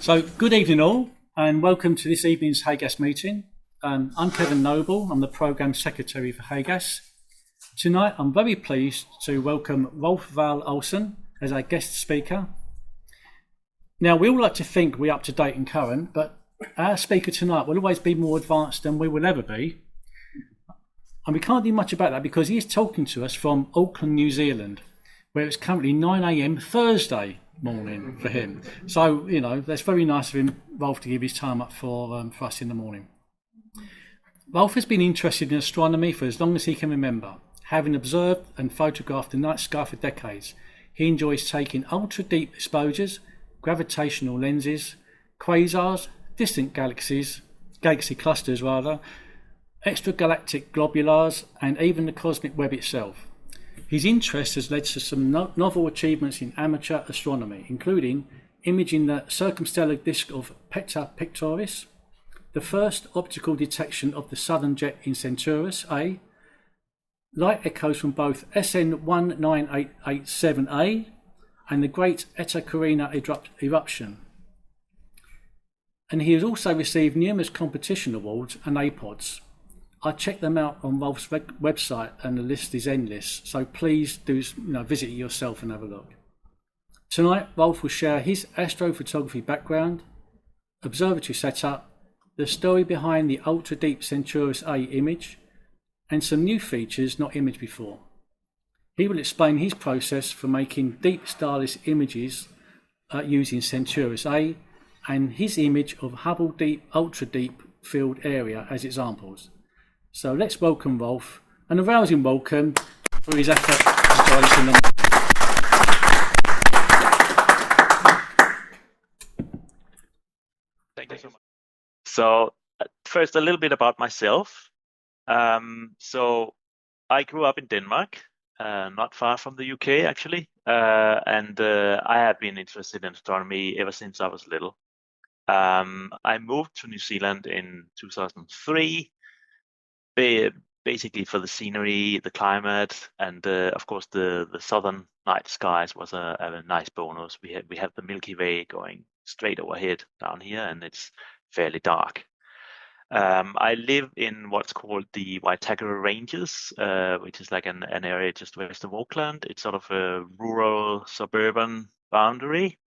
So, good evening, all, and welcome to this evening's HAGAS meeting. I'm Kevin Noble, I'm the Programme Secretary for HAGAS. Tonight, I'm very pleased to welcome Rolf Wahl Olsen as our guest speaker. Now, we all like to think we're up to date and current, but our speaker tonight will always be more advanced than we will ever be. And we can't do much about that because he is talking to us from Auckland, New Zealand, where it's currently 9 a.m. Thursday morning for him. So, you know, that's very nice of him, Rolf, to give his time up for us in the morning. Rolf has been interested in astronomy for as long as he can remember. Having observed and photographed the night sky for decades, he enjoys taking ultra-deep exposures, gravitational lenses, quasars, distant galaxy clusters rather, extragalactic globulars, and even the cosmic web itself. His interest has led to some novel achievements in amateur astronomy, including imaging the circumstellar disk of Peta Pictoris, the first optical detection of the southern jet in Centaurus A, light echoes from both SN 19887A and the Great Eta Carina eruption. And he has also received numerous competition awards and APODs. I checked them out on Rolf's website and the list is endless, so please do visit it yourself and have a look. Tonight, Rolf will share his astrophotography background, observatory setup, the story behind the ultra-deep Centaurus A image, and some new features not imaged before. He will explain his process for making deep starless images using Centaurus A and his image of Hubble Deep Ultra-Deep Field Area as examples. So let's welcome Rolf, and a rousing welcome for his effort to join us in the... Thank you so much. So first, a little bit about myself. So I grew up in Denmark, not far from the UK actually, and I have been interested in astronomy ever since I was little. I moved to New Zealand in 2003. Basically for the scenery, the climate, and of course the southern night skies was a nice bonus. We have the Milky Way going straight overhead down here, and it's fairly dark. I live in what's called the Waitara Ranges, which is like an area just west of Auckland. It's sort of a rural suburban boundary.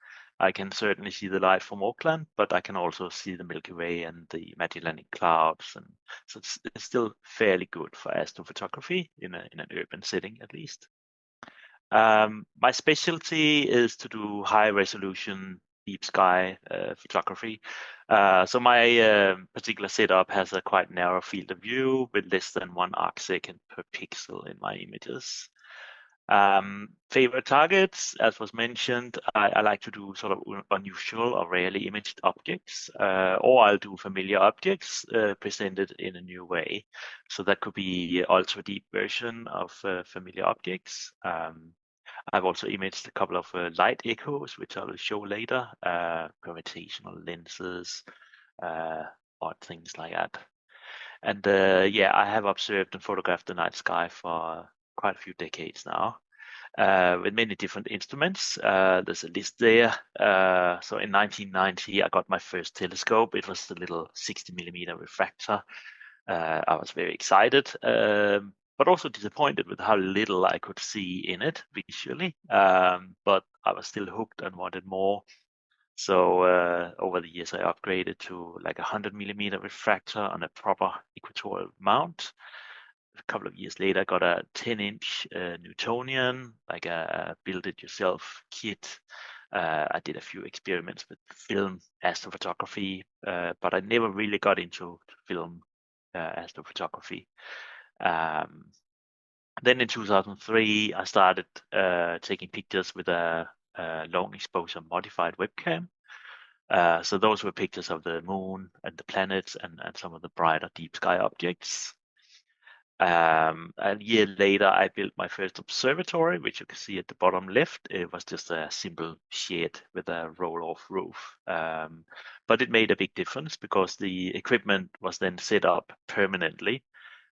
I can certainly see the light from Auckland, but I can also see the Milky Way and the Magellanic Clouds, and so it's still fairly good for astrophotography in an urban setting, at least. My specialty is to do high resolution deep sky photography. So my particular setup has a quite narrow field of view with less than 1 arcsecond per pixel in my images. Favorite targets, as was mentioned, I like to do sort of unusual or rarely imaged objects, or I'll do familiar objects presented in a new way. So that could be ultra deep version of familiar objects. I've also imaged a couple of light echoes, which I will show later, gravitational lenses, odd things like that. And yeah, I have observed and photographed the night sky for quite a few decades now, with many different instruments. There's a list there. So in 1990, I got my first telescope. It was a little 60mm refractor. I was very excited, but also disappointed with how little I could see in it visually. But I was still hooked and wanted more. So over the years, I upgraded to like a 100mm refractor on a proper equatorial mount. A couple of years later, I got a 10-inch Newtonian, like a build-it-yourself kit. I did a few experiments with film astrophotography, but I never really got into film astrophotography. Then in 2003, I started taking pictures with a long exposure modified webcam. So those were pictures of the moon and the planets and some of the brighter deep sky objects. A year later, I built my first observatory, which you can see at the bottom left. It was just a simple shed with a roll-off roof. But it made a big difference because the equipment was then set up permanently.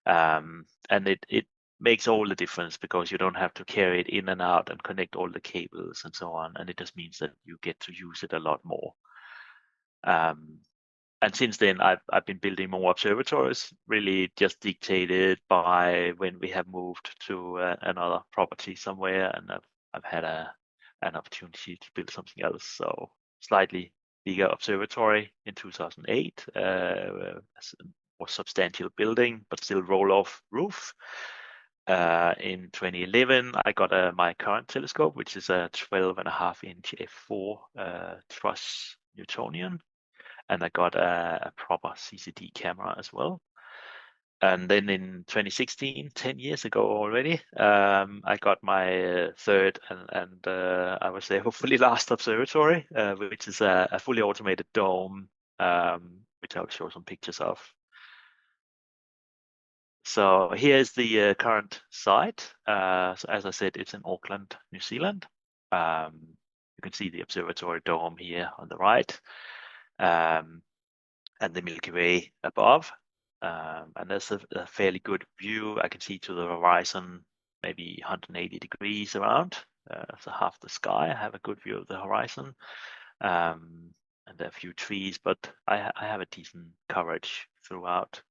And it makes all the difference because you don't have to carry it in and out and connect all the cables and so on. And it just means that you get to use it a lot more. And since then, I've been building more observatories, really just dictated by when we have moved to another property somewhere, and I've had an opportunity to build something else. So slightly bigger observatory in 2008, a more substantial building, but still roll-off roof. In 2011, I got my current telescope, which is a 12.5-inch f4 truss Newtonian, and I got a proper CCD camera as well. And then in 2016, 10 years ago already, I got my third and I would say hopefully last observatory, which is a fully automated dome, which I'll show some pictures of. So here is the current site. So as I said, it's in Auckland, New Zealand. You can see the observatory dome here on the right. And the Milky Way above. And there's a fairly good view. I can see to the horizon, maybe 180 degrees around. So half the sky, I have a good view of the horizon. And there are a few trees, but I have a decent coverage throughout.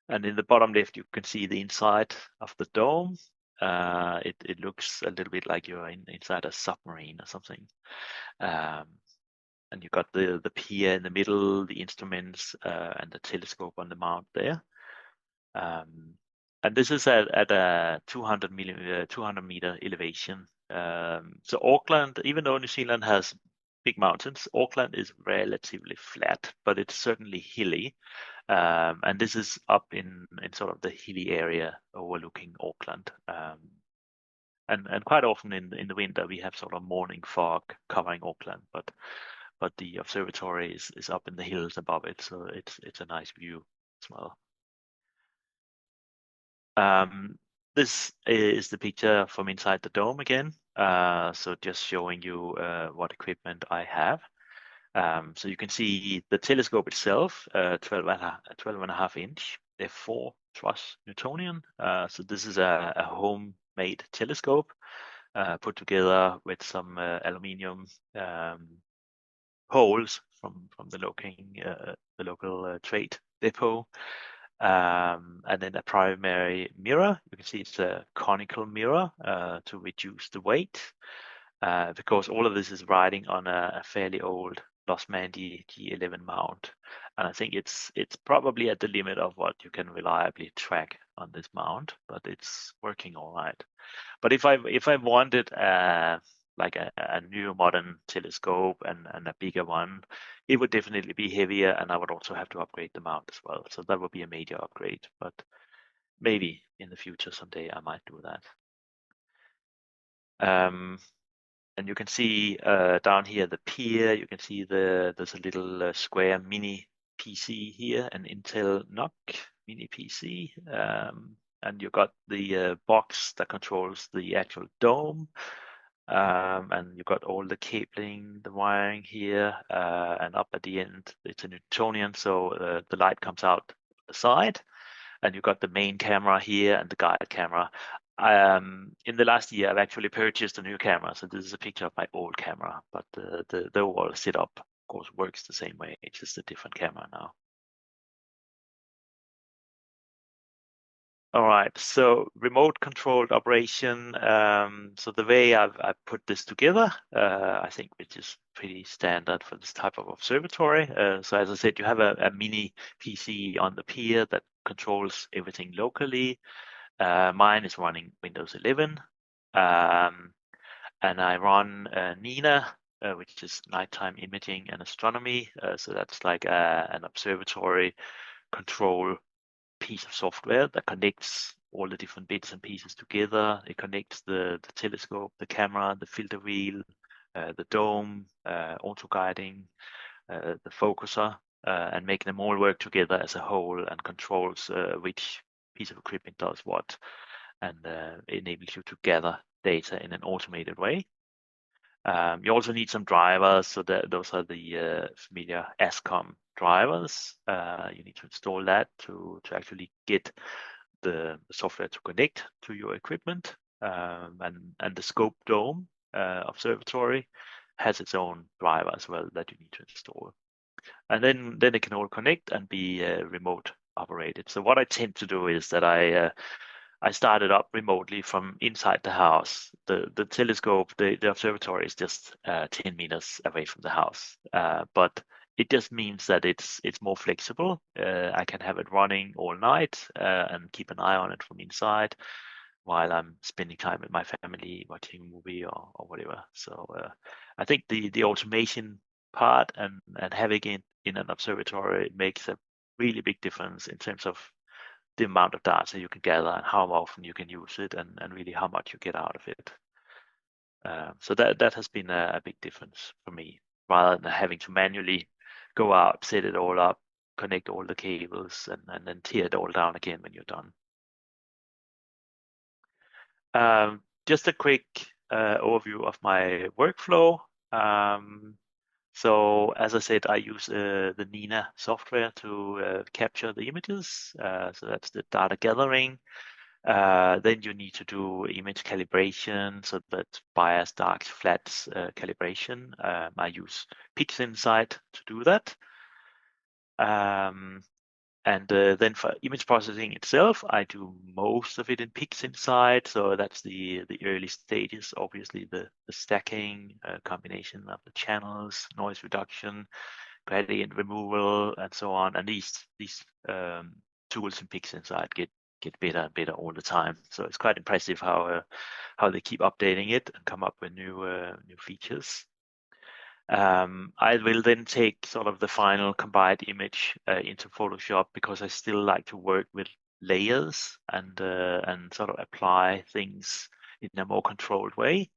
And in the bottom left, you can see the inside of the dome. It looks a little bit like you're inside a submarine or something. And you've got the pier in the middle, the instruments, and the telescope on the mount there. And this is at a 200 meter elevation. So Auckland, even though New Zealand has big mountains, Auckland is relatively flat, but it's certainly hilly. And this is up in sort of the hilly area overlooking Auckland. And quite often in the winter we have sort of morning fog covering Auckland, but the observatory is up in the hills above it, so it's a nice view as well. This is the picture from inside the dome again. So just showing you what equipment I have. So you can see the telescope itself, 12.5-inch f4 truss Newtonian. So this is a homemade telescope put together with some aluminium poles from the local trade depot, and then a primary mirror. You can see it's a conical mirror to reduce the weight, because all of this is riding on a fairly old Losmandy G11 mount, and I think it's probably at the limit of what you can reliably track on this mount, but it's working all right. But if I wanted like a new modern telescope and a bigger one, it would definitely be heavier, and I would also have to upgrade the mount as well. So that would be a major upgrade, but maybe in the future someday I might do that. And you can see down here the pier. You can see there's a little square mini PC here, an Intel NUC mini PC. And you got the box that controls the actual dome. And you got all the cabling, the wiring here, and up at the end, it's a Newtonian, so the light comes out the side. And you got the main camera here and the guide camera. In the last year, I've actually purchased a new camera. So this is a picture of my old camera, but the overall setup, of course, works the same way. It's just a different camera now. All right, so remote controlled operation. So the way I've put this together, I think, which is pretty standard for this type of observatory. So as I said, you have a mini PC on the pier that controls everything locally. Mine is running Windows 11, and I run NINA, which is nighttime imaging and astronomy. So that's like an observatory control piece of software that connects all the different bits and pieces together. It connects the telescope, the camera, the filter wheel, the dome, auto guiding, the focuser, and make them all work together as a whole, and controls which piece of equipment does what, and enables you to gather data in an automated way. You also need some drivers, so that those are the familiar ASCOM drivers. You need to install that to actually get the software to connect to your equipment. And the Scope Dome observatory has its own driver as well that you need to install. and then they can all connect and be remote operated. So what I tend to do is that I started up remotely from inside the house. The telescope, the observatory is just 10 meters away from the house, but it just means that it's more flexible. I can have it running all night and keep an eye on it from inside while I'm spending time with my family, watching a movie or whatever. So I think the automation part and having it in an observatory makes a really big difference in terms of the amount of data you can gather and how often you can use it and really how much you get out of it. So that has been a big difference for me, rather than having to manually go out, set it all up, connect all the cables, and then tear it all down again when you're done. Just a quick overview of my workflow. So as I said, I use the Nina software to capture the images. So that's the data gathering. Then you need to do image calibration, so that bias, dark, flats calibration. I use PixInsight to do that. And then for image processing itself, I do most of it in PixInsight. So that's the early stages, obviously the stacking, combination of the channels, noise reduction, gradient removal, and so on. And these tools in PixInsight get better and better all the time. So it's quite impressive how they keep updating it and come up with new features. I will then take sort of the final combined image into Photoshop, because I still like to work with layers and sort of apply things in a more controlled way.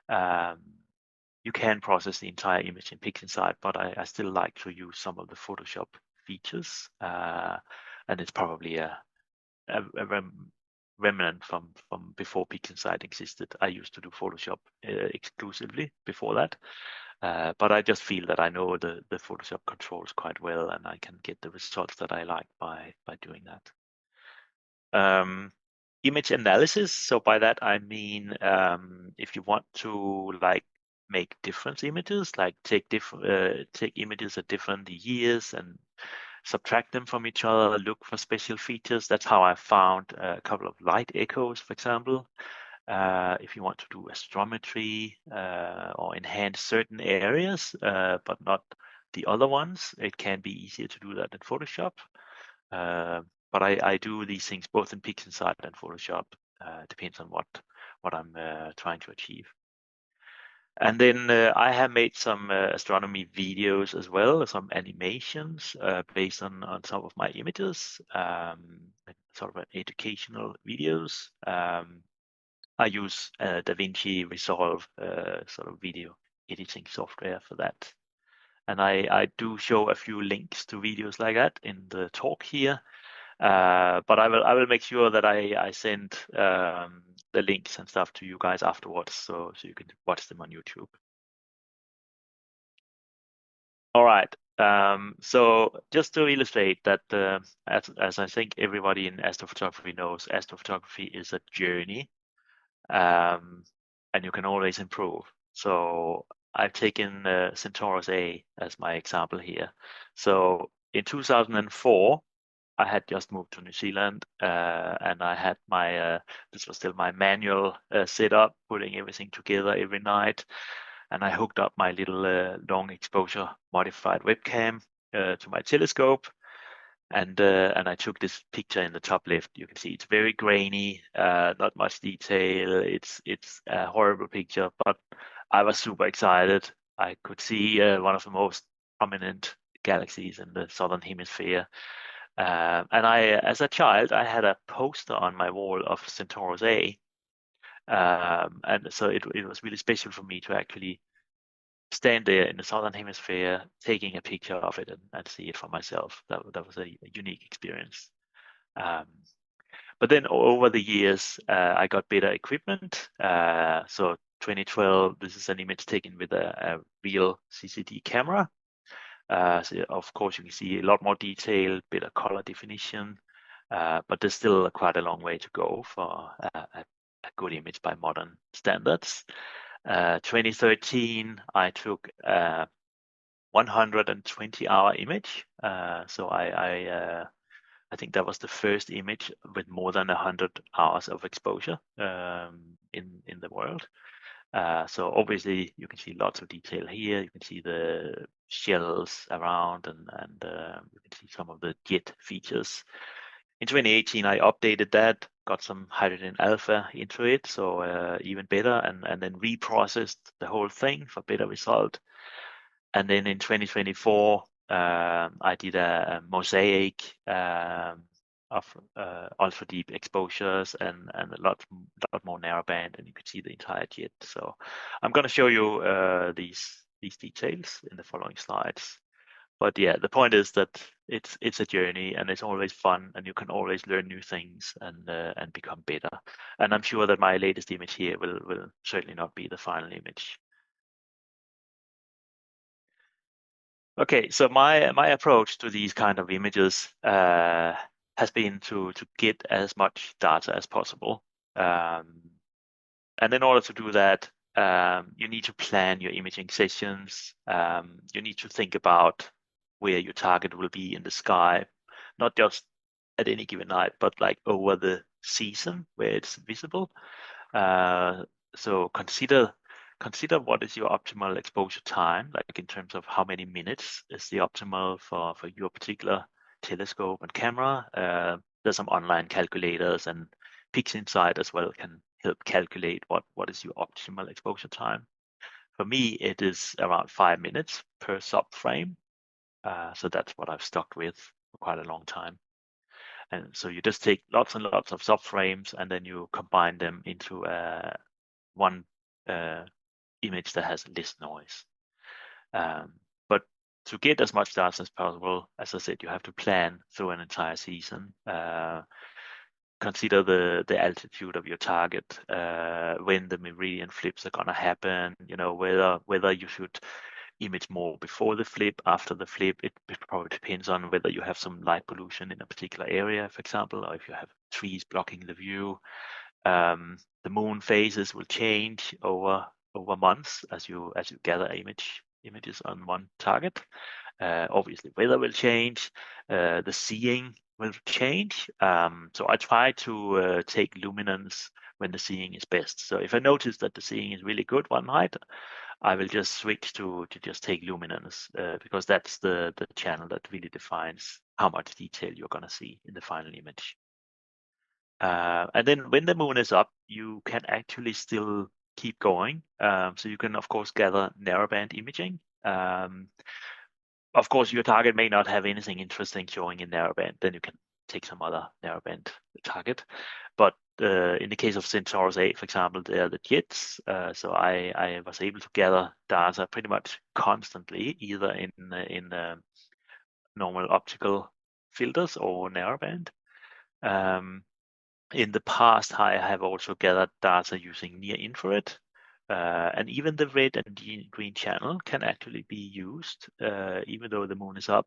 You can process the entire image in PixInsight, but I still like to use some of the Photoshop features, and it's probably a remnant from before PixInsight existed. I used to do Photoshop exclusively before that. But I just feel that I know the Photoshop controls quite well, and I can get the results that I like by doing that. Image analysis. So by that I mean, if you want to like make different images, like take images at different years and subtract them from each other, look for special features. That's how I found a couple of light echoes, for example. If you want to do astrometry or enhance certain areas, but not the other ones, it can be easier to do that in Photoshop. But I do these things both in PixInsight and Photoshop. Depends on what I'm trying to achieve. And then I have made some astronomy videos as well, some animations based on some of my images, sort of educational videos. I use DaVinci Resolve sort of video editing software for that. And I do show a few links to videos like that in the talk here. But I will make sure that I send the links and stuff to you guys afterwards, so you can watch them on YouTube. All right. So just to illustrate that, as I think everybody in astrophotography knows, astrophotography is a journey, and you can always improve. So I've taken Centaurus A as my example here. So in 2004, I had just moved to New Zealand, and I had my this was still my manual setup, putting everything together every night. And I hooked up my little long exposure modified webcam to my telescope, and I took this picture in the top left. You can see it's very grainy, not much detail. It's a horrible picture, but I was super excited. I could see one of the most prominent galaxies in the southern hemisphere. And as a child, I had a poster on my wall of Centaurus A. And so it was really special for me to actually stand there in the southern hemisphere, taking a picture of it and see it for myself. That was a unique experience. But then over the years, I got better equipment. So 2012, this is an image taken with a real CCD camera. So of course, you can see a lot more detail, better color definition, but there's still quite a long way to go for a good image by modern standards. 2013, I took 120-hour image. So I think that was the first image with more than 100 hours of exposure in the world. So obviously you can see lots of detail here. You can see the shells around, and you can see some of the jet features. In 2018, I updated that, got some hydrogen alpha into it, so even better, and then reprocessed the whole thing for better result. And then in 2024, I did a mosaic of ultra deep exposures and a lot more narrowband, and you can see the entire jet. So I'm going to show you these details in the following slides. But yeah, the point is that it's a journey, and it's always fun, and you can always learn new things and become better. And I'm sure that my latest image here will certainly not be the final image. Okay, so my approach to these kind of images has been to get as much data as possible, and in order to do that, you need to plan your imaging sessions. You need to think about where your target will be in the sky, not just at any given night, but like over the season where it's visible. So consider what is your optimal exposure time, like in terms of how many minutes is the optimal for your particular telescope and camera. There's some online calculators, and PixInsight as well can help calculate what is your optimal exposure time. For me, it is around 5 minutes per subframe. So that's what I've stuck with for quite a long time. And so you just take lots and lots of subframes, and then you combine them into one image that has less noise. But to get as much data as possible, as I said, you have to plan through an entire season. Consider the altitude of your target, when the meridian flips are gonna happen. You know, whether you should image more before the flip, after the flip. It probably depends on whether you have some light pollution in a particular area, for example, or if you have trees blocking the view. The moon phases will change over months as you gather images on one target. Obviously, weather will change. The seeing will change. So I try to take luminance when the seeing is best. So if I notice that the seeing is really good one night, I will just switch to just take luminance, because that's the channel that really defines how much detail you're going to see in the final image. And then when the moon is up, you can actually still keep going. So you can, of course, gather narrowband imaging. Of course, your target may not have anything interesting showing in narrowband. Then you can take some other narrowband target. But in the case of Centaurus A, for example, they are the jets. So I was able to gather data pretty much constantly, either in normal optical filters or narrowband. In the past, I have also gathered data using near infrared, and even the red and green channel can actually be used, even though the moon is up.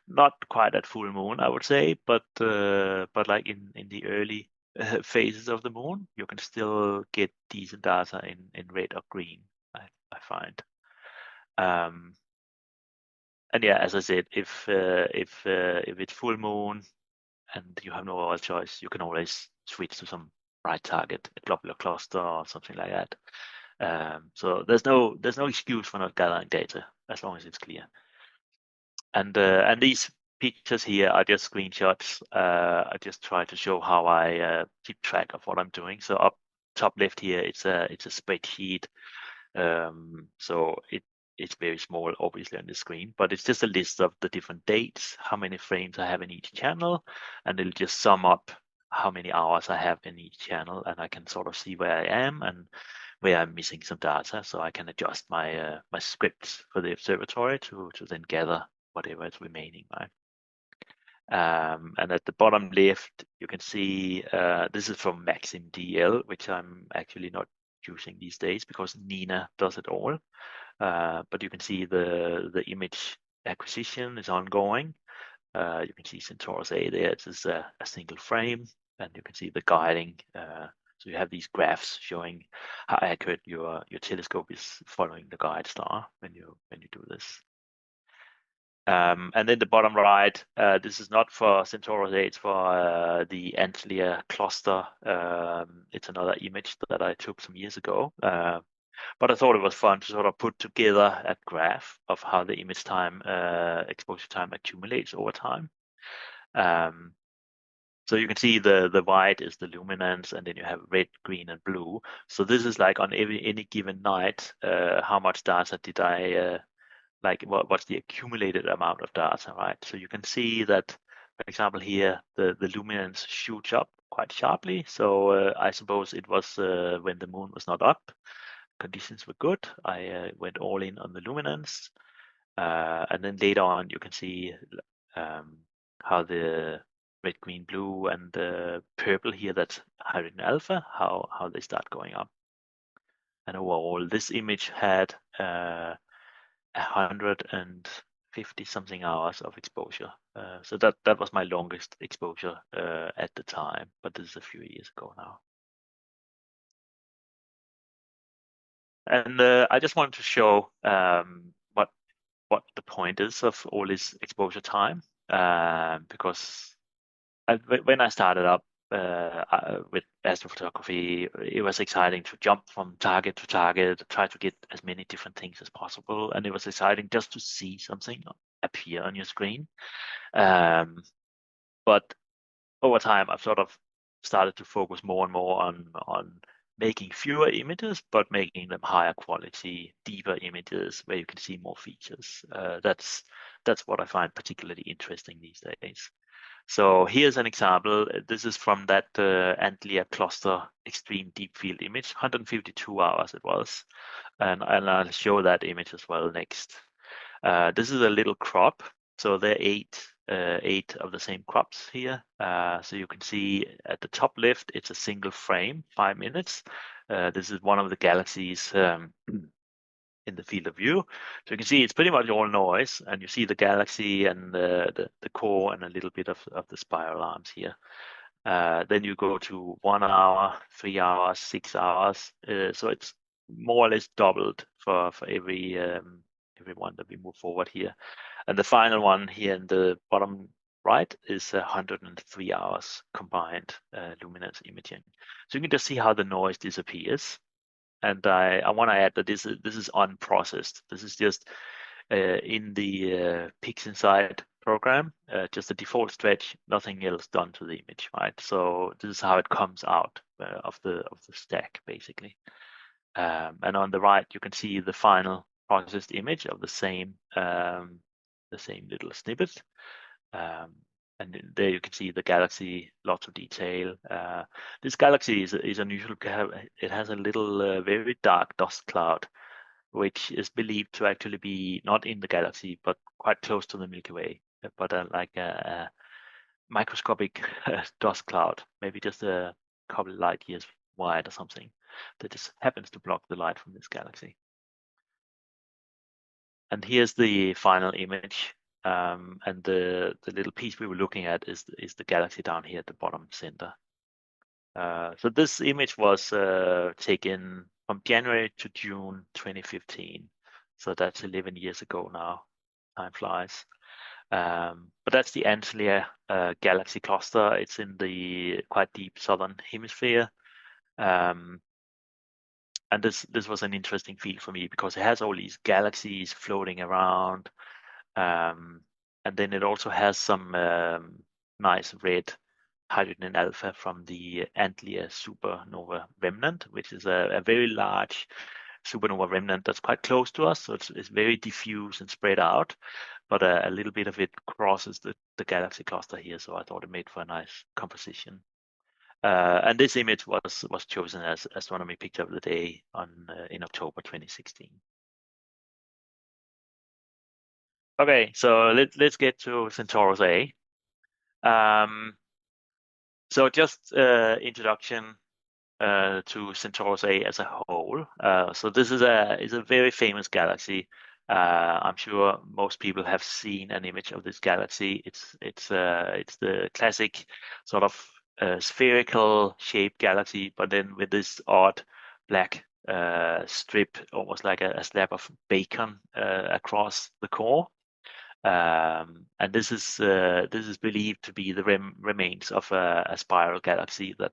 Not quite at full moon, I would say, but like in the early phases of the moon, you can still get decent data in red or green, I find. And yeah, as I said, if it's full moon and you have no other choice, you can always switch to some bright target, a globular cluster or something like that. So there's no excuse for not gathering data as long as it's clear. And these pictures here are just screenshots. I just try to show how I keep track of what I'm doing. So up top left here, it's a spreadsheet. So it's very small, obviously, on the screen, but it's just a list of the different dates, how many frames I have in each channel, and it'll just sum up how many hours I have in each channel, and I can sort of see where I am and where I'm missing some data, so I can adjust my my scripts for the observatory to then gather whatever is remaining, right? And at the bottom left, you can see this is from Maxim DL, which I'm actually not using these days because Nina does it all. But you can see the image acquisition is ongoing. You can see Centaurus A there. It is a single frame, and you can see the guiding. So you have these graphs showing how accurate your telescope is following the guide star when you do this. And then the bottom right, this is not for Centaurus A, it's for the Antlia cluster. It's another image that I took some years ago. But I thought it was fun to sort of put together a graph of how the image time, exposure time accumulates over time. So you can see the white is the luminance, and then you have red, green, and blue. So this is like on any given night, how much data did I what's the accumulated amount of data, right? So you can see that, for example, here the luminance shoots up quite sharply. So I suppose it was when the moon was not up, conditions were good. I went all in on the luminance, and then later on you can see how the red, green, blue, and the purple here, that's hydrogen alpha, how they start going up. And overall, this image had 150 something hours of exposure. So that was my longest exposure at the time, but this is a few years ago now. And I just wanted to show what the point is of all this exposure time, because when I started up with astrophotography, it was exciting to jump from target to target, try to get as many different things as possible, and it was exciting just to see something appear on your screen. But over time, I've sort of started to focus more and more on making fewer images, but making them higher quality, deeper images where you can see more features. That's what I find particularly interesting these days. So here's an example. This is from that Antlia cluster extreme deep field image, 152 hours it was. And I'll show that image as well next. This is a little crop. So there are eight of the same crops here. So you can see at the top left, it's a single frame, 5 minutes. This is one of the galaxies in the field of view. So you can see it's pretty much all noise, and you see the galaxy and the core and a little bit of the spiral arms here. Then you go to 1 hour, 3 hours, 6 hours. So it's more or less doubled for every one that we move forward here. And the final one here in the bottom right is 103 hours combined luminance imaging. So you can just see how the noise disappears. And I want to add that this is unprocessed. This is just in the PixInsight program, just a default stretch, nothing else done to the image, right? So this is how it comes out of the stack, basically. And on the right, you can see the final processed image of the same little snippet. And there you can see the galaxy, lots of detail. This galaxy is unusual. It has a little very dark dust cloud, which is believed to actually be not in the galaxy, but quite close to the Milky Way, but like a microscopic dust cloud, maybe just a couple of light years wide or something, that just happens to block the light from this galaxy. And here's the final image. And the little piece we were looking at is the galaxy down here at the bottom center. So this image was taken from January to June 2015. So that's 11 years ago now. Time flies. But that's the Antlia galaxy cluster. It's in the quite deep southern hemisphere. And this was an interesting field for me because it has all these galaxies floating around. And then it also has some nice red hydrogen alpha from the Antlia supernova remnant, which is a very large supernova remnant that's quite close to us. So it's very diffuse and spread out, but a little bit of it crosses the galaxy cluster here. So I thought it made for a nice composition. And this image was chosen as Astronomy Picture of the Day in October 2016. Okay, so let's get to Centaurus A. So just introduction to Centaurus A as a whole. So this is a very famous galaxy. I'm sure most people have seen an image of this galaxy. It's the classic sort of spherical shaped galaxy, but then with this odd black strip, almost like a slab of bacon across the core. And this is believed to be the remains of a spiral galaxy that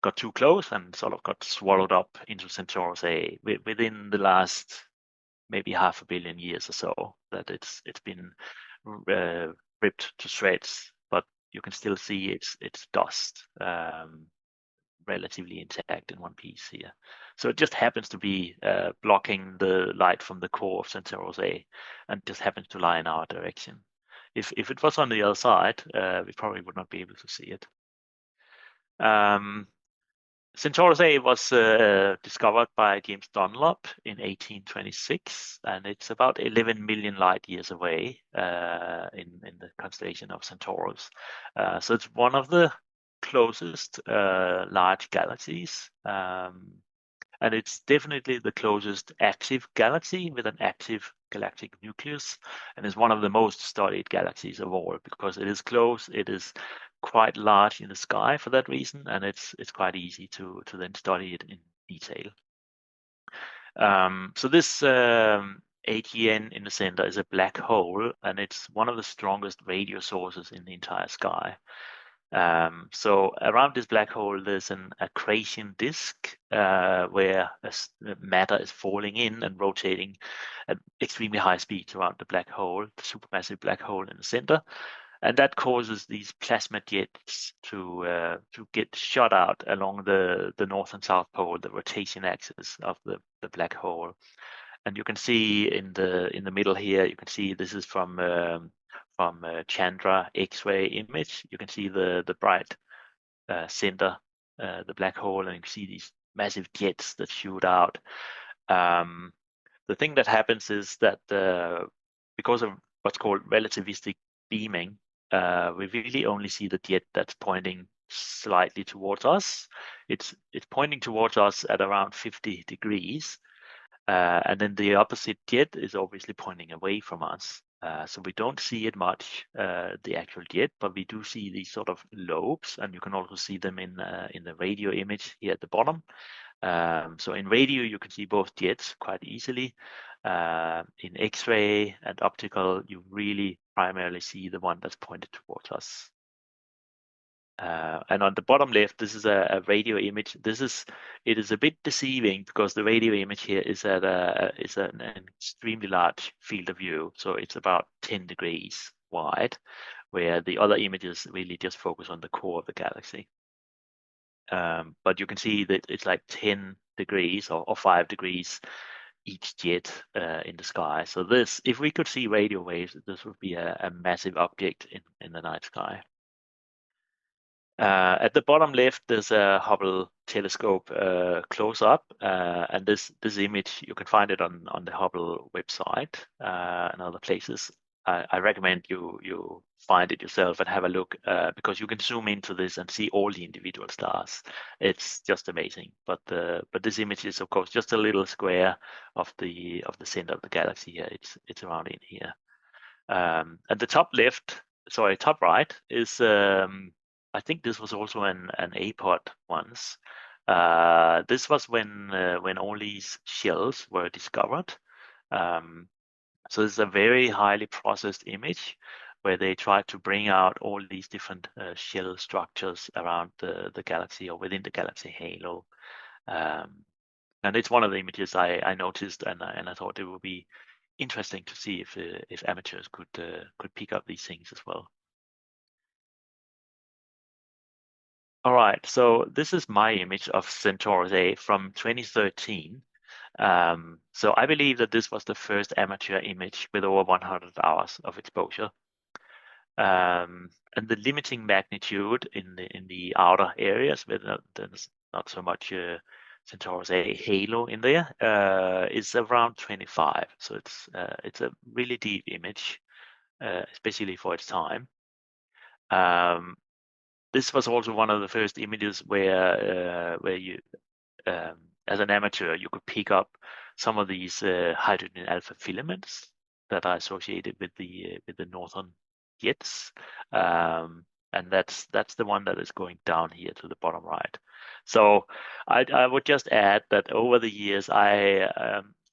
got too close and sort of got swallowed up into Centaurus A within the last maybe 500 million years or so. That it's been ripped to shreds, but you can still see its dust relatively intact in one piece here. So it just happens to be blocking the light from the core of Centaurus A, and just happens to lie in our direction. If it was on the other side, we probably would not be able to see it. Centaurus A was discovered by James Dunlop in 1826, and it's about 11 million light years away in the constellation of Centaurus. So it's one of the closest large galaxies, and it's definitely the closest active galaxy with an active galactic nucleus, and is one of the most studied galaxies of all because it is close, it is quite large in the sky for that reason, and it's quite easy to then study it in detail. So this AGN in the center is a black hole, and it's one of the strongest radio sources in the entire sky. So around this black hole, there's an accretion disk where matter is falling in and rotating at extremely high speeds around the black hole, the supermassive black hole in the center. And that causes these plasma jets to get shot out along the north and south pole, the rotation axis of the black hole. And you can see in the middle here, you can see this is from Chandra X-ray image. You can see the bright center, the black hole, and you can see these massive jets that shoot out. The thing that happens is that because of what's called relativistic beaming, we really only see the jet that's pointing slightly towards us. It's pointing towards us at around 50 degrees. And then the opposite jet is obviously pointing away from us. So we don't see it much, the actual jet, but we do see these sort of lobes, and you can also see them in the radio image here at the bottom. So in radio, you can see both jets quite easily. In X-ray and optical, you really primarily see the one that's pointed towards us. And on the bottom left, this is a radio image. It is a bit deceiving because the radio image here is at an extremely large field of view. So it's about 10 degrees wide, where the other images really just focus on the core of the galaxy. But you can see that it's like 10 degrees or 5 degrees each jet in the sky. So if we could see radio waves, this would be a massive object in the night sky. At the bottom left, there's a Hubble telescope close up, and this image, you can find it on the Hubble website and other places. I recommend you find it yourself and have a look because you can zoom into this and see all the individual stars. It's just amazing. But this image is of course just a little square of the center of the galaxy here. It's around in here. At the top right is I think this was also an A-pod once. This was when all these shells were discovered. So this is a very highly processed image where they tried to bring out all these different shell structures around the galaxy or within the galaxy halo. And it's one of the images I noticed, and I thought it would be interesting to see if amateurs could pick up these things as well. All right, so this is my image of Centaurus A from 2013. So I believe that this was the first amateur image with over 100 hours of exposure. And the limiting magnitude in the outer areas where there's not so much Centaurus A halo in there is around 25. So it's a really deep image, especially for its time. This was also one of the first images where you, as an amateur, you could pick up some of these hydrogen alpha filaments that are associated with the northern jets, and that's the one that is going down here to the bottom right. So I would just add that over the years I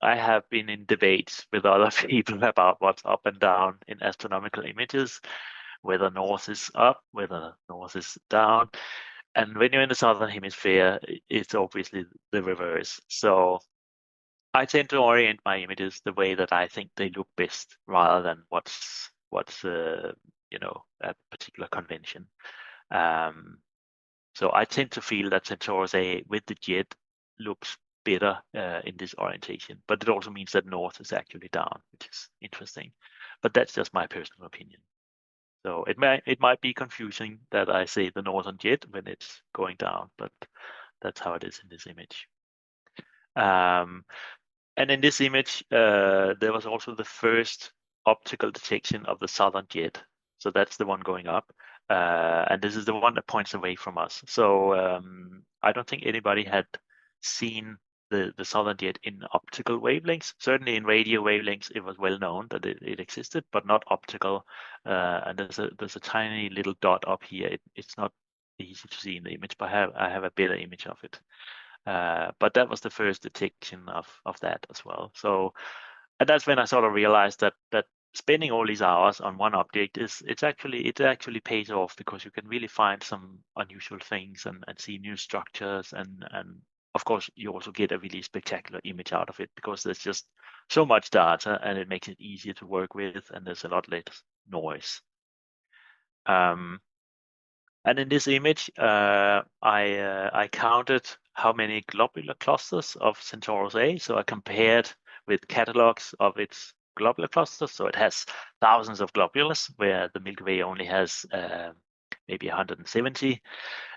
I have been in debates with other people about what's up and down in astronomical images, whether north is up, whether north is down. And when you're in the southern hemisphere, it's obviously the reverse. So I tend to orient my images the way that I think they look best, rather than what's a particular convention. So I tend to feel that Centaurus A with the jet looks better in this orientation, but it also means that north is actually down, which is interesting. But that's just my personal opinion. So it might be confusing that I say the northern jet when it's going down, but that's how it is in this image. And in this image, there was also the first optical detection of the southern jet. So that's the one going up. And this is the one that points away from us. So I don't think anybody had seen the southern jet in optical wavelengths. Certainly in radio wavelengths, it was well known that it existed, but not optical. And there's a tiny little dot up here. It's not easy to see in the image, but I have a better image of it. But that was the first detection of that as well. So, and that's when I sort of realized that spending all these hours on one object it actually pays off, because you can really find some unusual things and see new structures, and of course you also get a really spectacular image out of it, because there's just so much data and it makes it easier to work with, and there's a lot less noise. And in this image, I counted how many globular clusters of Centaurus A. So I compared with catalogs of its globular clusters. So it has thousands of globulars, where the Milky Way only has maybe 170.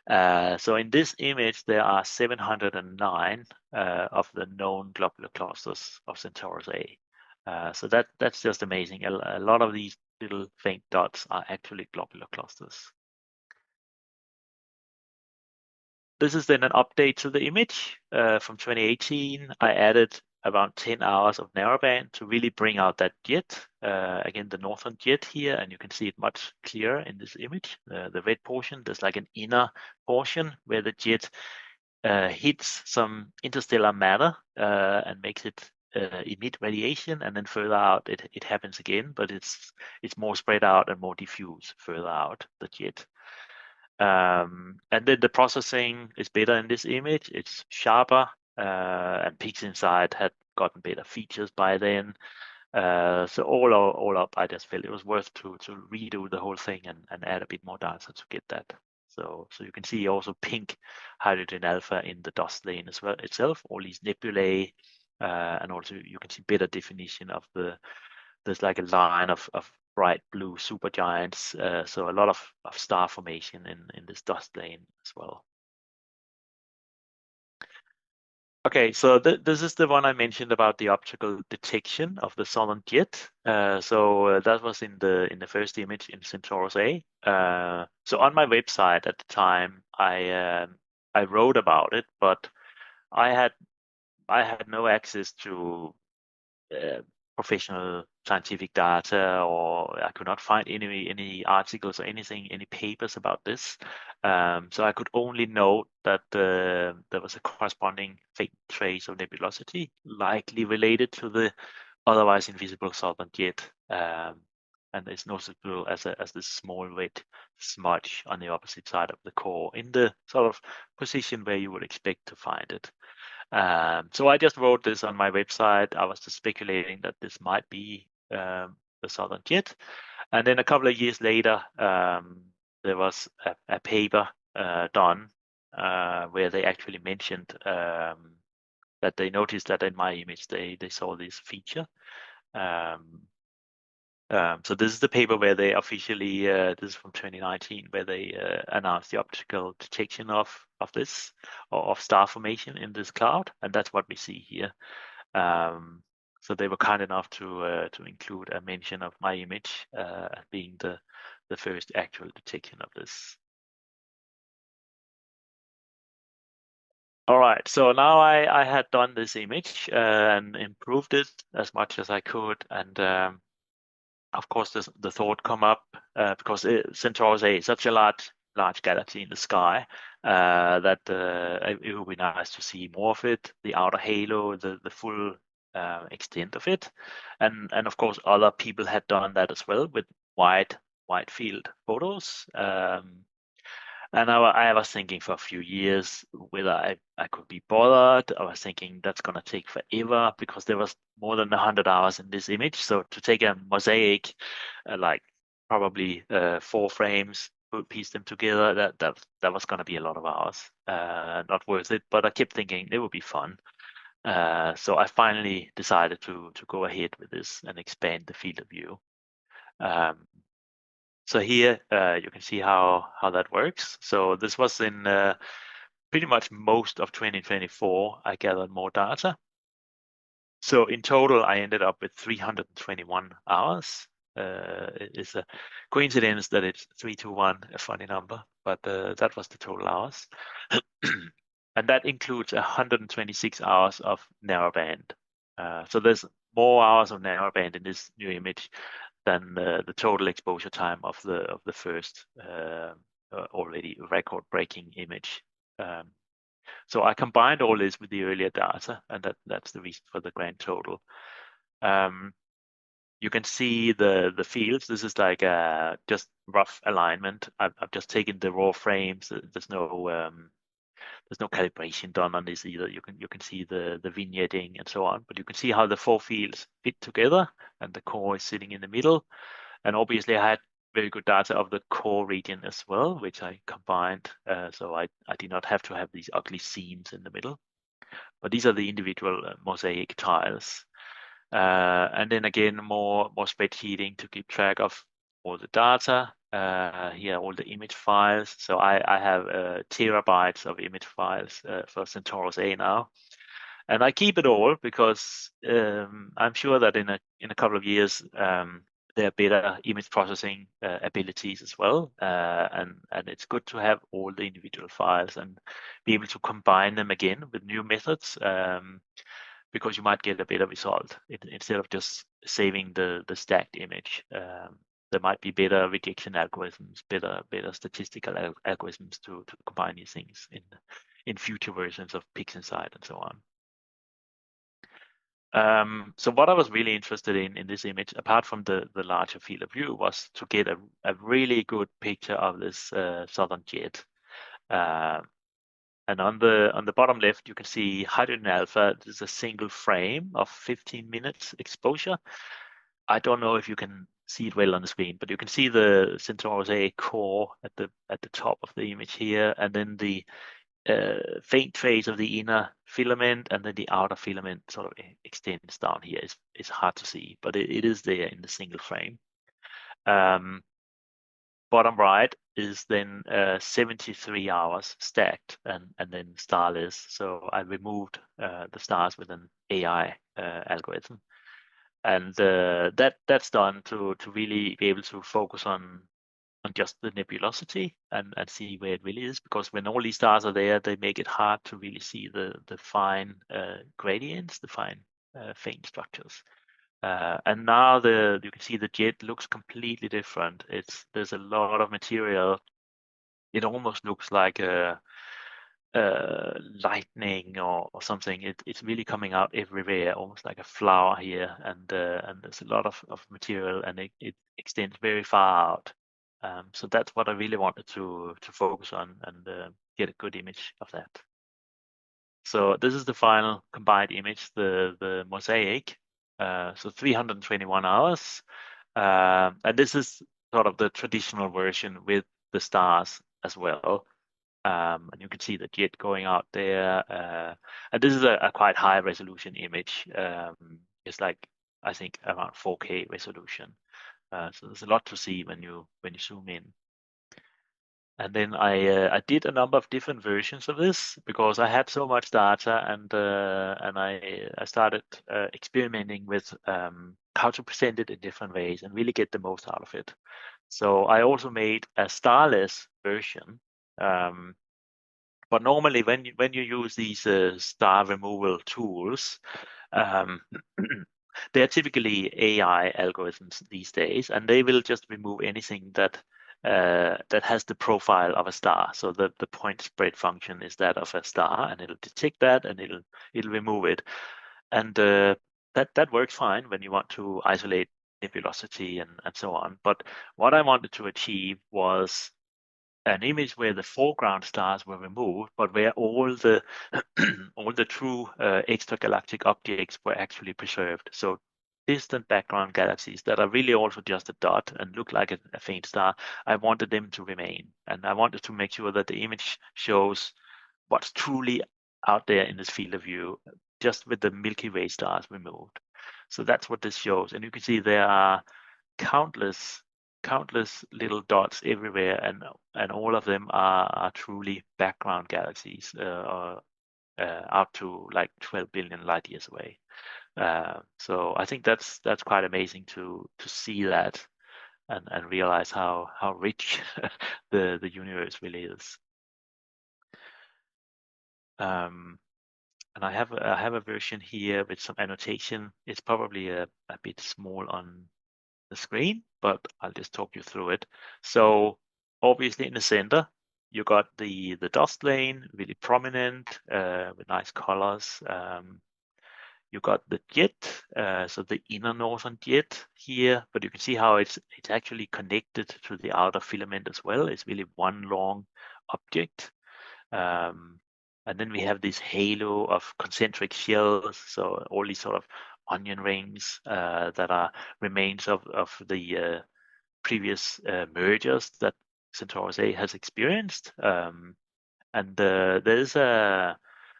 So in this image, there are 709 of the known globular clusters of Centaurus A. So that's just amazing. A lot of these little faint dots are actually globular clusters. This is then an update to the image from 2018. I added around 10 hours of narrowband to really bring out that jet. Again, the northern jet here, and you can see it much clearer in this image. The red portion, there's like an inner portion where the jet hits some interstellar matter and makes it emit radiation, and then further out it happens again, but it's more spread out and more diffuse further out, the jet. And then the processing is better in this image. It's sharper, and peaks inside had gotten better features by then. So all up, I just felt it was worth to redo the whole thing and add a bit more data to get that. So you can see also pink hydrogen alpha in the dust lane as well itself, all these nebulae, and also you can see better definition of there's like a line of bright blue supergiants, so a lot of star formation in this dust lane as well. Okay, so this is the one I mentioned about the optical detection of the southern jet. So that was in the first image in Centaurus A. So on my website at the time, I wrote about it, but I had no access to professional scientific data, or I could not find any articles or anything, any papers about this. So I could only note that there was a corresponding faint trace of nebulosity, likely related to the otherwise invisible southern jet, and it's noticeable as this small red smudge on the opposite side of the core, in the sort of position where you would expect to find it. So I just wrote this on my website. I was just speculating that this might be the southern jet. And then a couple of years later, there was a paper done where they actually mentioned that they noticed that in my image they saw this feature. So this is the paper where they officially, this is from 2019, where they announced the optical detection of this, or of star formation in this cloud, and that's what we see here. So they were kind enough to include a mention of my image being the first actual detection of this. All right, so now I had done this image and improved it as much as I could, and of course, the thought come up because Centaurus A is such a large galaxy in the sky that it would be nice to see more of it, the outer halo, the full extent of it, and of course other people had done that as well with wide field photos. And I was thinking for a few years whether I could be bothered. I was thinking that's going to take forever because there was more than 100 hours in this image. So to take a mosaic, like probably 4 frames, piece them together, that was going to be a lot of hours. Not worth it, but I kept thinking it would be fun. So I finally decided to go ahead with this and expand the field of view. So here you can see how that works. So this was in pretty much most of 2024. I gathered more data. So in total, I ended up with 321 hours. It's a coincidence that it's 321, a funny number, but that was the total hours. And that includes 126 hours of narrowband. So there's more hours of narrowband in this new image than the total exposure time of the first already record-breaking image. So I combined all this with the earlier data, and that's the reason for the grand total. You can see the fields. This is like just rough alignment. I've just taken the raw frames. There's no calibration done on this either. You can see the vignetting and so on, but you can see how the 4 fields fit together, and the core is sitting in the middle. And obviously, I had very good data of the core region as well, which I combined. So I did not have to have these ugly seams in the middle. But these are the individual mosaic tiles. And then again, more spreadsheeting to keep track of all the data. Here, all the image files. So I have terabytes of image files for Centaurus A now. And I keep it all because I'm sure that in a couple of years, there are better image processing abilities as well. And it's good to have all the individual files and be able to combine them again with new methods. Because you might get a better result instead of just saving the stacked image. There might be better rejection algorithms, better statistical algorithms to combine these things in future versions of PixInsight and so on. So what I was really interested in this image, apart from the larger field of view, was to get a really good picture of this southern jet. And on the bottom left, you can see hydrogen alpha. This is a single frame of 15 minutes exposure. I don't know if you can see it well on the screen, but you can see the Centaurus A core at the top of the image here, and then the faint phase of the inner filament, and then the outer filament sort of extends down here. It's hard to see, but it is there in the single frame. Bottom right is then 73 hours stacked and then starless. So I removed the stars with an AI algorithm, and that's done to really be able to focus on just the nebulosity and see where it really is. Because when all these stars are there, they make it hard to really see the fine gradients, the fine faint structures. And now you can see the jet looks completely different. There's a lot of material. It almost looks like a lightning or something. It's really coming out everywhere, almost like a flower here. And there's a lot of material, and it extends very far out. So that's what I really wanted to focus on and get a good image of that. So this is the final combined image, the mosaic. So 321 hours. And this is sort of the traditional version with the stars as well. And you can see the jet going out there. And this is a quite high resolution image. It's like, I think, around 4K resolution. So there's a lot to see when you zoom in. And then I did a number of different versions of this because I had so much data, and I started experimenting with how to present it in different ways and really get the most out of it. So I also made a starless version. But normally, when you use these star removal tools, they're typically AI algorithms these days, and they will just remove anything that has the profile of a star. So the point spread function is that of a star, and it'll detect that, and it'll remove it. And that works fine when you want to isolate nebulosity and so on. But what I wanted to achieve was an image where the foreground stars were removed, but where all the all the true extragalactic objects were actually preserved. So distant background galaxies that are really also just a dot and look like a faint star, I wanted them to remain. And I wanted to make sure that the image shows what's truly out there in this field of view, just with the Milky Way stars removed. So that's what this shows. And you can see there are countless little dots everywhere, and all of them are truly background galaxies, out to like 12 billion light years away. So I think that's quite amazing to see that and realize how rich the universe really is. And I have a version here with some annotation. It's probably a bit small on the screen, but I'll just talk you through it. So obviously in the center, you got the dust lane, really prominent, with nice colors. You got the jet, so the inner northern jet here, but you can see how it's actually connected to the outer filament as well. It's really one long object. And then we have this halo of concentric shells, so all these sort of onion rings that are remains of the previous mergers that Centaurus A has experienced. And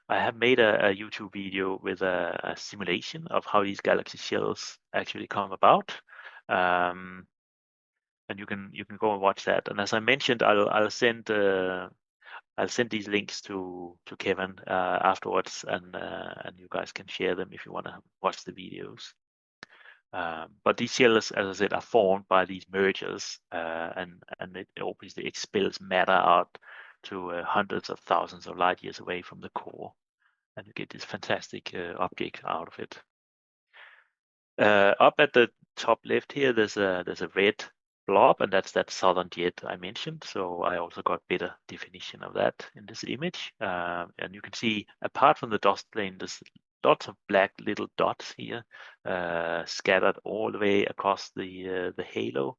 I have made a YouTube video with a simulation of how these galaxy shells actually come about. And you can go and watch that. And as I mentioned, I'll send these links to Kevin afterwards, and you guys can share them if you want to watch the videos. But these shells, as I said, are formed by these mergers, and it obviously expels matter out to hundreds of thousands of light years away from the core, and you get this fantastic object out of it. Up at the top left here, there's a red blob, and that's that southern jet I mentioned. So I also got better definition of that in this image. And you can see, apart from the dust lane, there's lots of black little dots here, scattered all the way across the halo.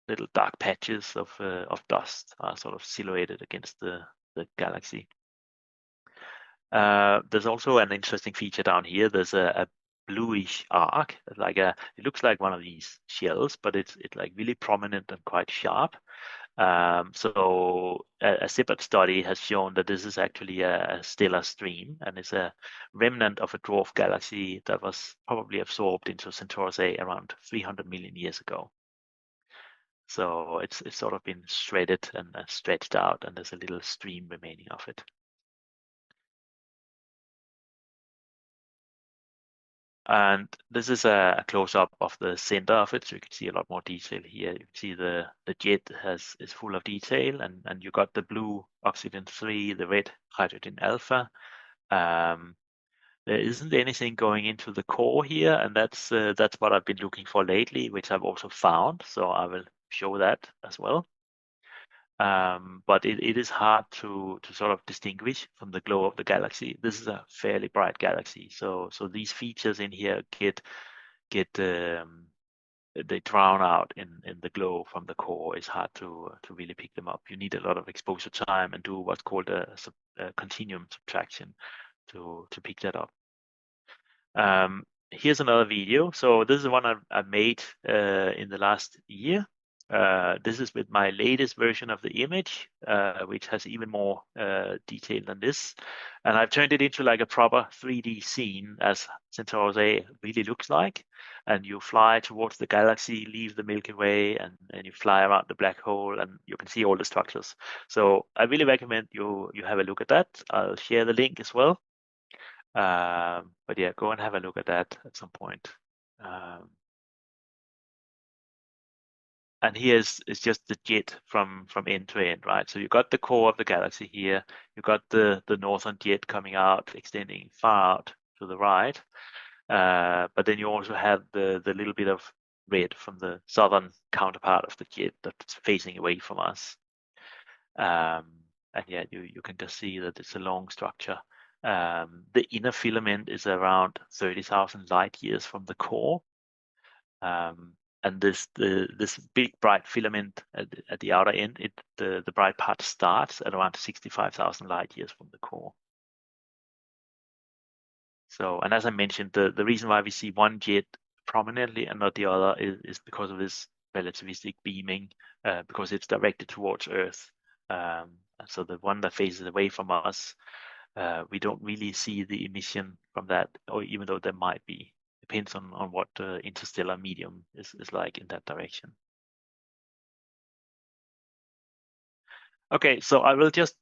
Little dark patches of dust are sort of silhouetted against the galaxy. There's also an interesting feature down here. There's a bluish arc, it looks like one of these shells, but it's like really prominent and quite sharp. So a separate study has shown that this is actually a stellar stream, and it's a remnant of a dwarf galaxy that was probably absorbed into Centaurus A around 300 million years ago. So it's sort of been shredded and stretched out, and there's a little stream remaining of it. And this is a close-up of the center of it, so you can see a lot more detail here. You can see the jet is full of detail, and you got the blue oxygen 3, the red hydrogen alpha. There isn't anything going into the core here, and that's what I've been looking for lately, which I've also found. So I will show that as well. But it is hard to sort of distinguish from the glow of the galaxy. This is a fairly bright galaxy, so these features in here they drown out in the glow from the core. It's hard to really pick them up. You need a lot of exposure time and do what's called a continuum subtraction to pick that up. Here's another video. So this is one I made in the last year. This is with my latest version of the image, which has even more detail than this. And I've turned it into like a proper 3D scene, as Centaurus A really looks like. And you fly towards the galaxy, leave the Milky Way, and you fly around the black hole, and you can see all the structures. So I really recommend you have a look at that. I'll share the link as well. But yeah, go and have a look at that at some point. And here's just the jet from end to end, right? So you got the core of the galaxy here. You got the northern jet coming out, extending far out to the right. But then you also have the little bit of red from the southern counterpart of the jet that's facing away from us. And yeah, you can just see that it's a long structure The inner filament is around 30,000 light years from the core. And this big bright filament at the outer end, the bright part starts at around 65,000 light years from the core. So, and as I mentioned, the reason why we see one jet prominently and not the other is because of this relativistic beaming, because it's directed towards Earth. So the one that faces away from us, we don't really see the emission from that, or even though there might be. Depends on what interstellar medium is like in that direction. Okay, so I will just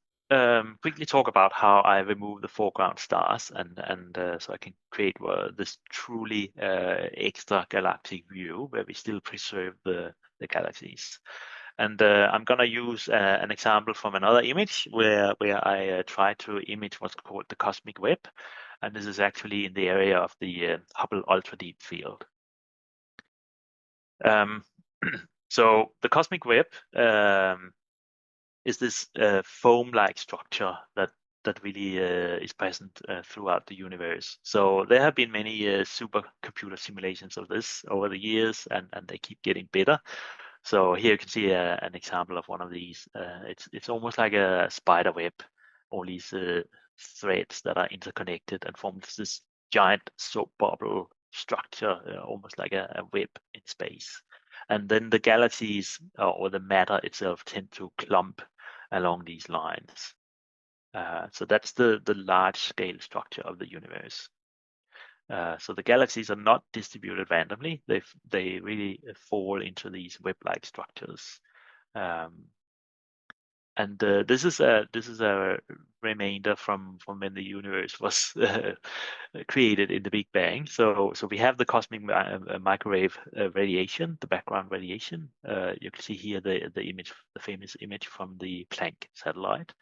quickly talk about how I remove the foreground stars, and so I can create this truly extra galactic view where we still preserve the galaxies. And I'm gonna use an example from another image where I try to image what's called the cosmic web, and this is actually in the area of the Hubble Ultra Deep Field. So the cosmic web is this foam-like structure that really is present throughout the universe. So there have been many supercomputer simulations of this over the years, and they keep getting better. So here you can see an example of one of these. It's almost like a spider web, all these threads that are interconnected and form this giant soap bubble structure, almost like a web in space. And then the galaxies or the matter itself tend to clump along these lines. So that's the large scale structure of the universe. So the galaxies are not distributed randomly. They really fall into these web-like structures. And this is a remainder from when the universe was created in the Big Bang. So we have the cosmic microwave radiation, the background radiation. You can see here the image, the famous image from the Planck satellite,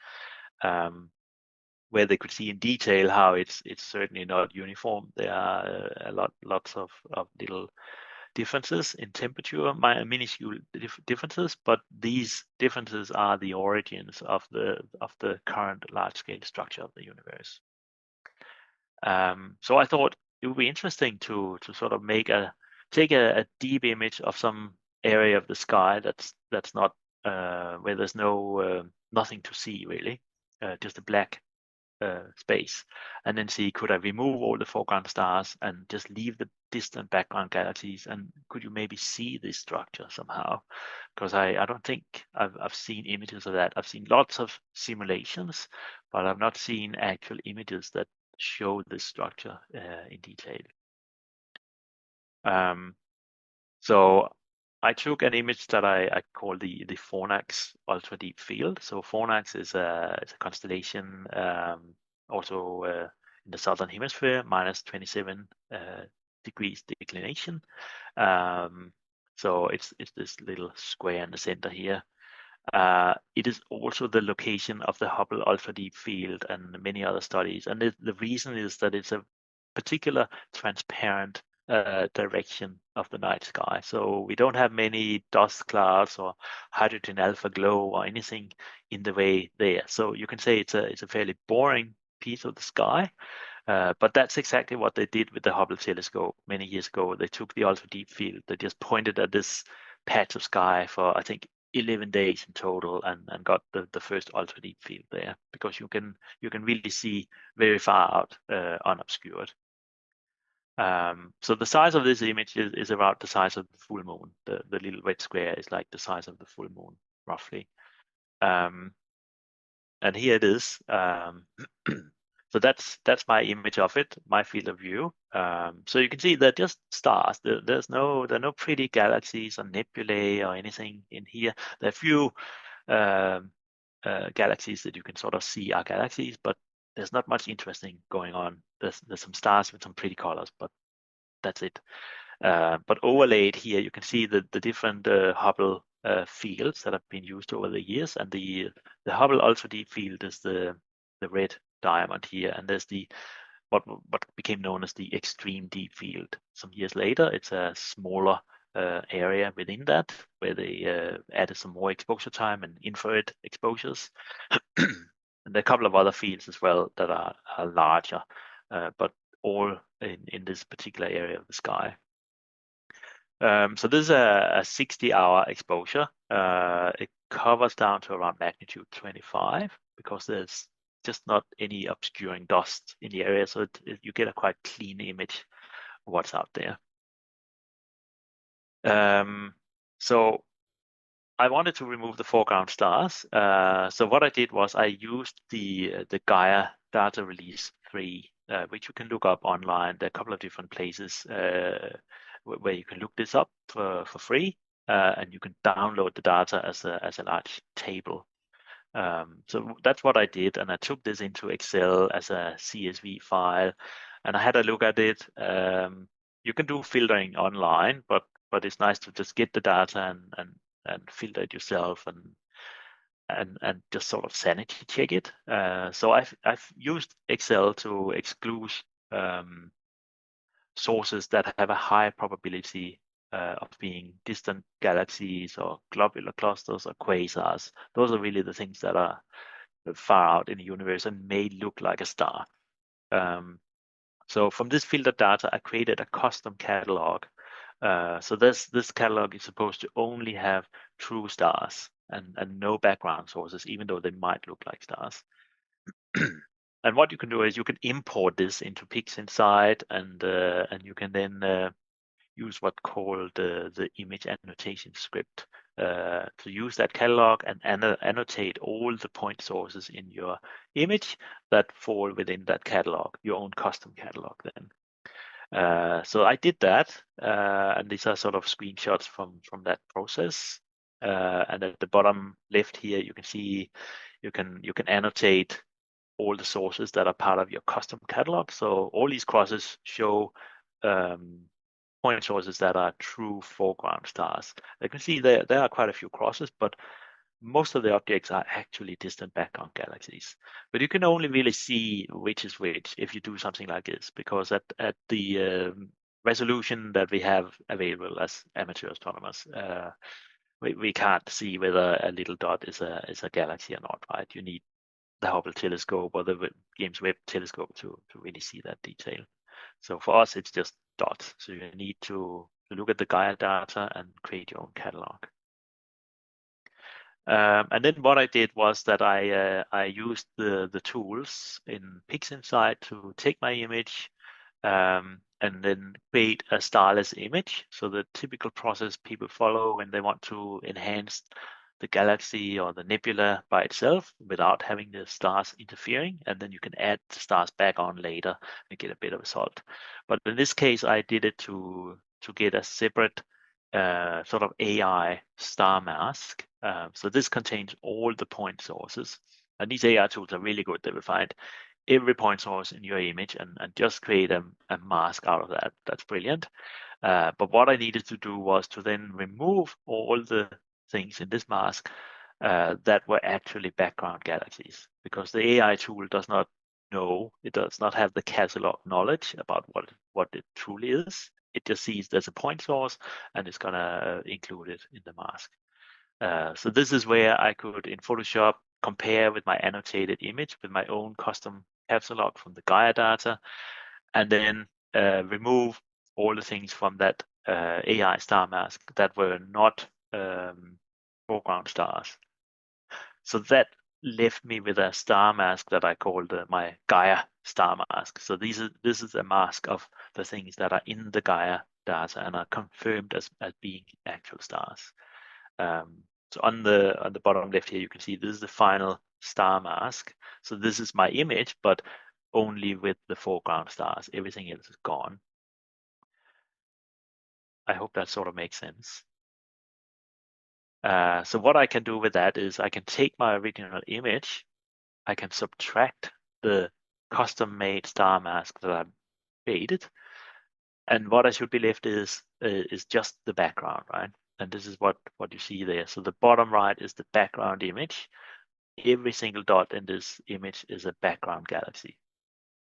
where they could see in detail how it's certainly not uniform. There are lots of little differences in temperature, minuscule differences, but these differences are the origins of the current large-scale structure of the universe. So I thought it would be interesting to sort of take a deep image of some area of the sky that's not where there's nothing to see really, just a black space, and then see, could I remove all the foreground stars and just leave the distant background galaxies, and could you maybe see this structure somehow? Because I don't think I've seen images of that. I've seen lots of simulations, but I've not seen actual images that show this structure in detail. So I took an image that I call the Fornax Ultra Deep Field. So Fornax is a constellation, also in the southern hemisphere, minus 27 degrees declination. So it's this little square in the center here. It is also the location of the Hubble Ultra Deep Field and many other studies. And the reason is that it's a particular transparent direction of the night sky. So we don't have many dust clouds or hydrogen alpha glow or anything in the way there. So you can say it's a fairly boring piece of the sky. But that's exactly what they did with the Hubble telescope many years ago. They took the ultra deep field. They just pointed at this patch of sky for, I think, 11 days in total, and got the first ultra deep field there, because you can really see very far out unobscured. So the size of this image is about the size of the full moon. The little red square is like the size of the full moon, roughly. And here it is. So that's my image of it, my field of view. So you can see they're just stars. There are no pretty galaxies or nebulae or anything in here. There are a few galaxies that you can sort of see are galaxies, but there's not much interesting going on. There's some stars with some pretty colors, but that's it. But overlaid here, you can see the different Hubble fields that have been used over the years, and the Hubble Ultra Deep Field is the red diamond here, and there's what became known as the Extreme Deep Field. Some years later, it's a smaller area within that, where they added some more exposure time and infrared exposures. And there are a couple of other fields as well that are larger, but all in this particular area of the sky. So this is a 60-hour exposure. It covers down to around magnitude 25 because there's just not any obscuring dust in the area, so you get a quite clean image of what's out there. So I wanted to remove the foreground stars. So what I did was I used the Gaia Data Release 3, which you can look up online. There are a couple of different places where you can look this up for free, and you can download the data as a large table. So that's what I did, and I took this into Excel as a CSV file, and I had a look at it. You can do filtering online, but it's nice to just get the data and filter it yourself and just sort of sanity check it. So I've used Excel to exclude sources that have a high probability of being distant galaxies or globular clusters or quasars. Those are really the things that are far out in the universe and may look like a star. So from this filtered data, I created a custom catalog. So this catalog is supposed to only have true stars and no background sources, even though they might look like stars. And what you can do is you can import this into PixInsight, and you can then use what's called the image annotation script to use that catalog and annotate all the point sources in your image that fall within that catalog, your own custom catalog then. So I did that, and these are sort of screenshots from that process. And at the bottom left here, you can see you can annotate all the sources that are part of your custom catalog. So all these crosses show point sources that are true foreground stars. You can see there are quite a few crosses, but most of the objects are actually distant background galaxies. But you can only really see which is which if you do something like this, because at the resolution that we have available as amateur astronomers, we can't see whether a little dot is a galaxy or not, right? You need the Hubble telescope or the James Webb telescope to really see that detail. So for us, it's just dots. So you need to look at the Gaia data and create your own catalog. And then what I did was that I used the tools in PixInsight to take my image and then create a starless image. So the typical process people follow when they want to enhance the galaxy or the nebula by itself without having the stars interfering, and then you can add the stars back on later and get a better result. But in this case, I did it to get a separate sort of AI star mask. So this contains all the point sources, and these AI tools are really good. They will find every point source in your image and just create a mask out of that. That's brilliant. But what I needed to do was to then remove all the things in this mask that were actually background galaxies, because the AI tool does not know, it does not have the catalog knowledge about what it truly is. It just sees there's a point source and it's gonna include it in the mask. So this is where I could, in Photoshop, compare with my annotated image with my own custom catalog from the Gaia data, and then remove all the things from that AI star mask that were not foreground stars. So that left me with a star mask that I called my Gaia star mask. So this is a mask of the things that are in the Gaia data and are confirmed as being actual stars. So on the bottom left here, you can see this is the final star mask. So this is my image, but only with the foreground stars. Everything else is gone. I hope that sort of makes sense. So what I can do with that is I can take my original image, I can subtract the custom-made star mask that I created, and what I should be left is just the background, right? And this is what you see there. So the bottom right is the background image. Every single dot in this image is a background galaxy.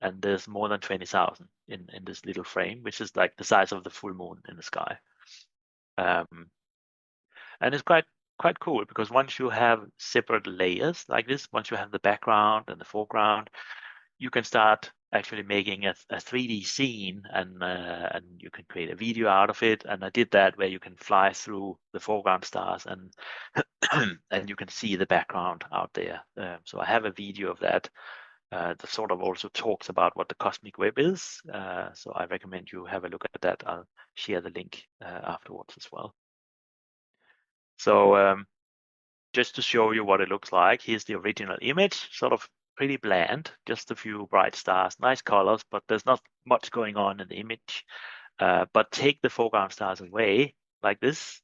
And there's more than 20,000 in this little frame, which is like the size of the full moon in the sky. And it's quite quite cool because once you have separate layers like this, once you have the background and the foreground, you can start actually making a 3D scene, and you can create a video out of it. And I did that where you can fly through the foreground stars and and you can see the background out there. So I have a video of that that sort of also talks about what the cosmic web is. So I recommend you have a look at that. I'll share the link afterwards as well. So just to show you what it looks like, here's the original image, sort of pretty bland, just a few bright stars, nice colors, but there's not much going on in the image. But take the foreground stars away like this,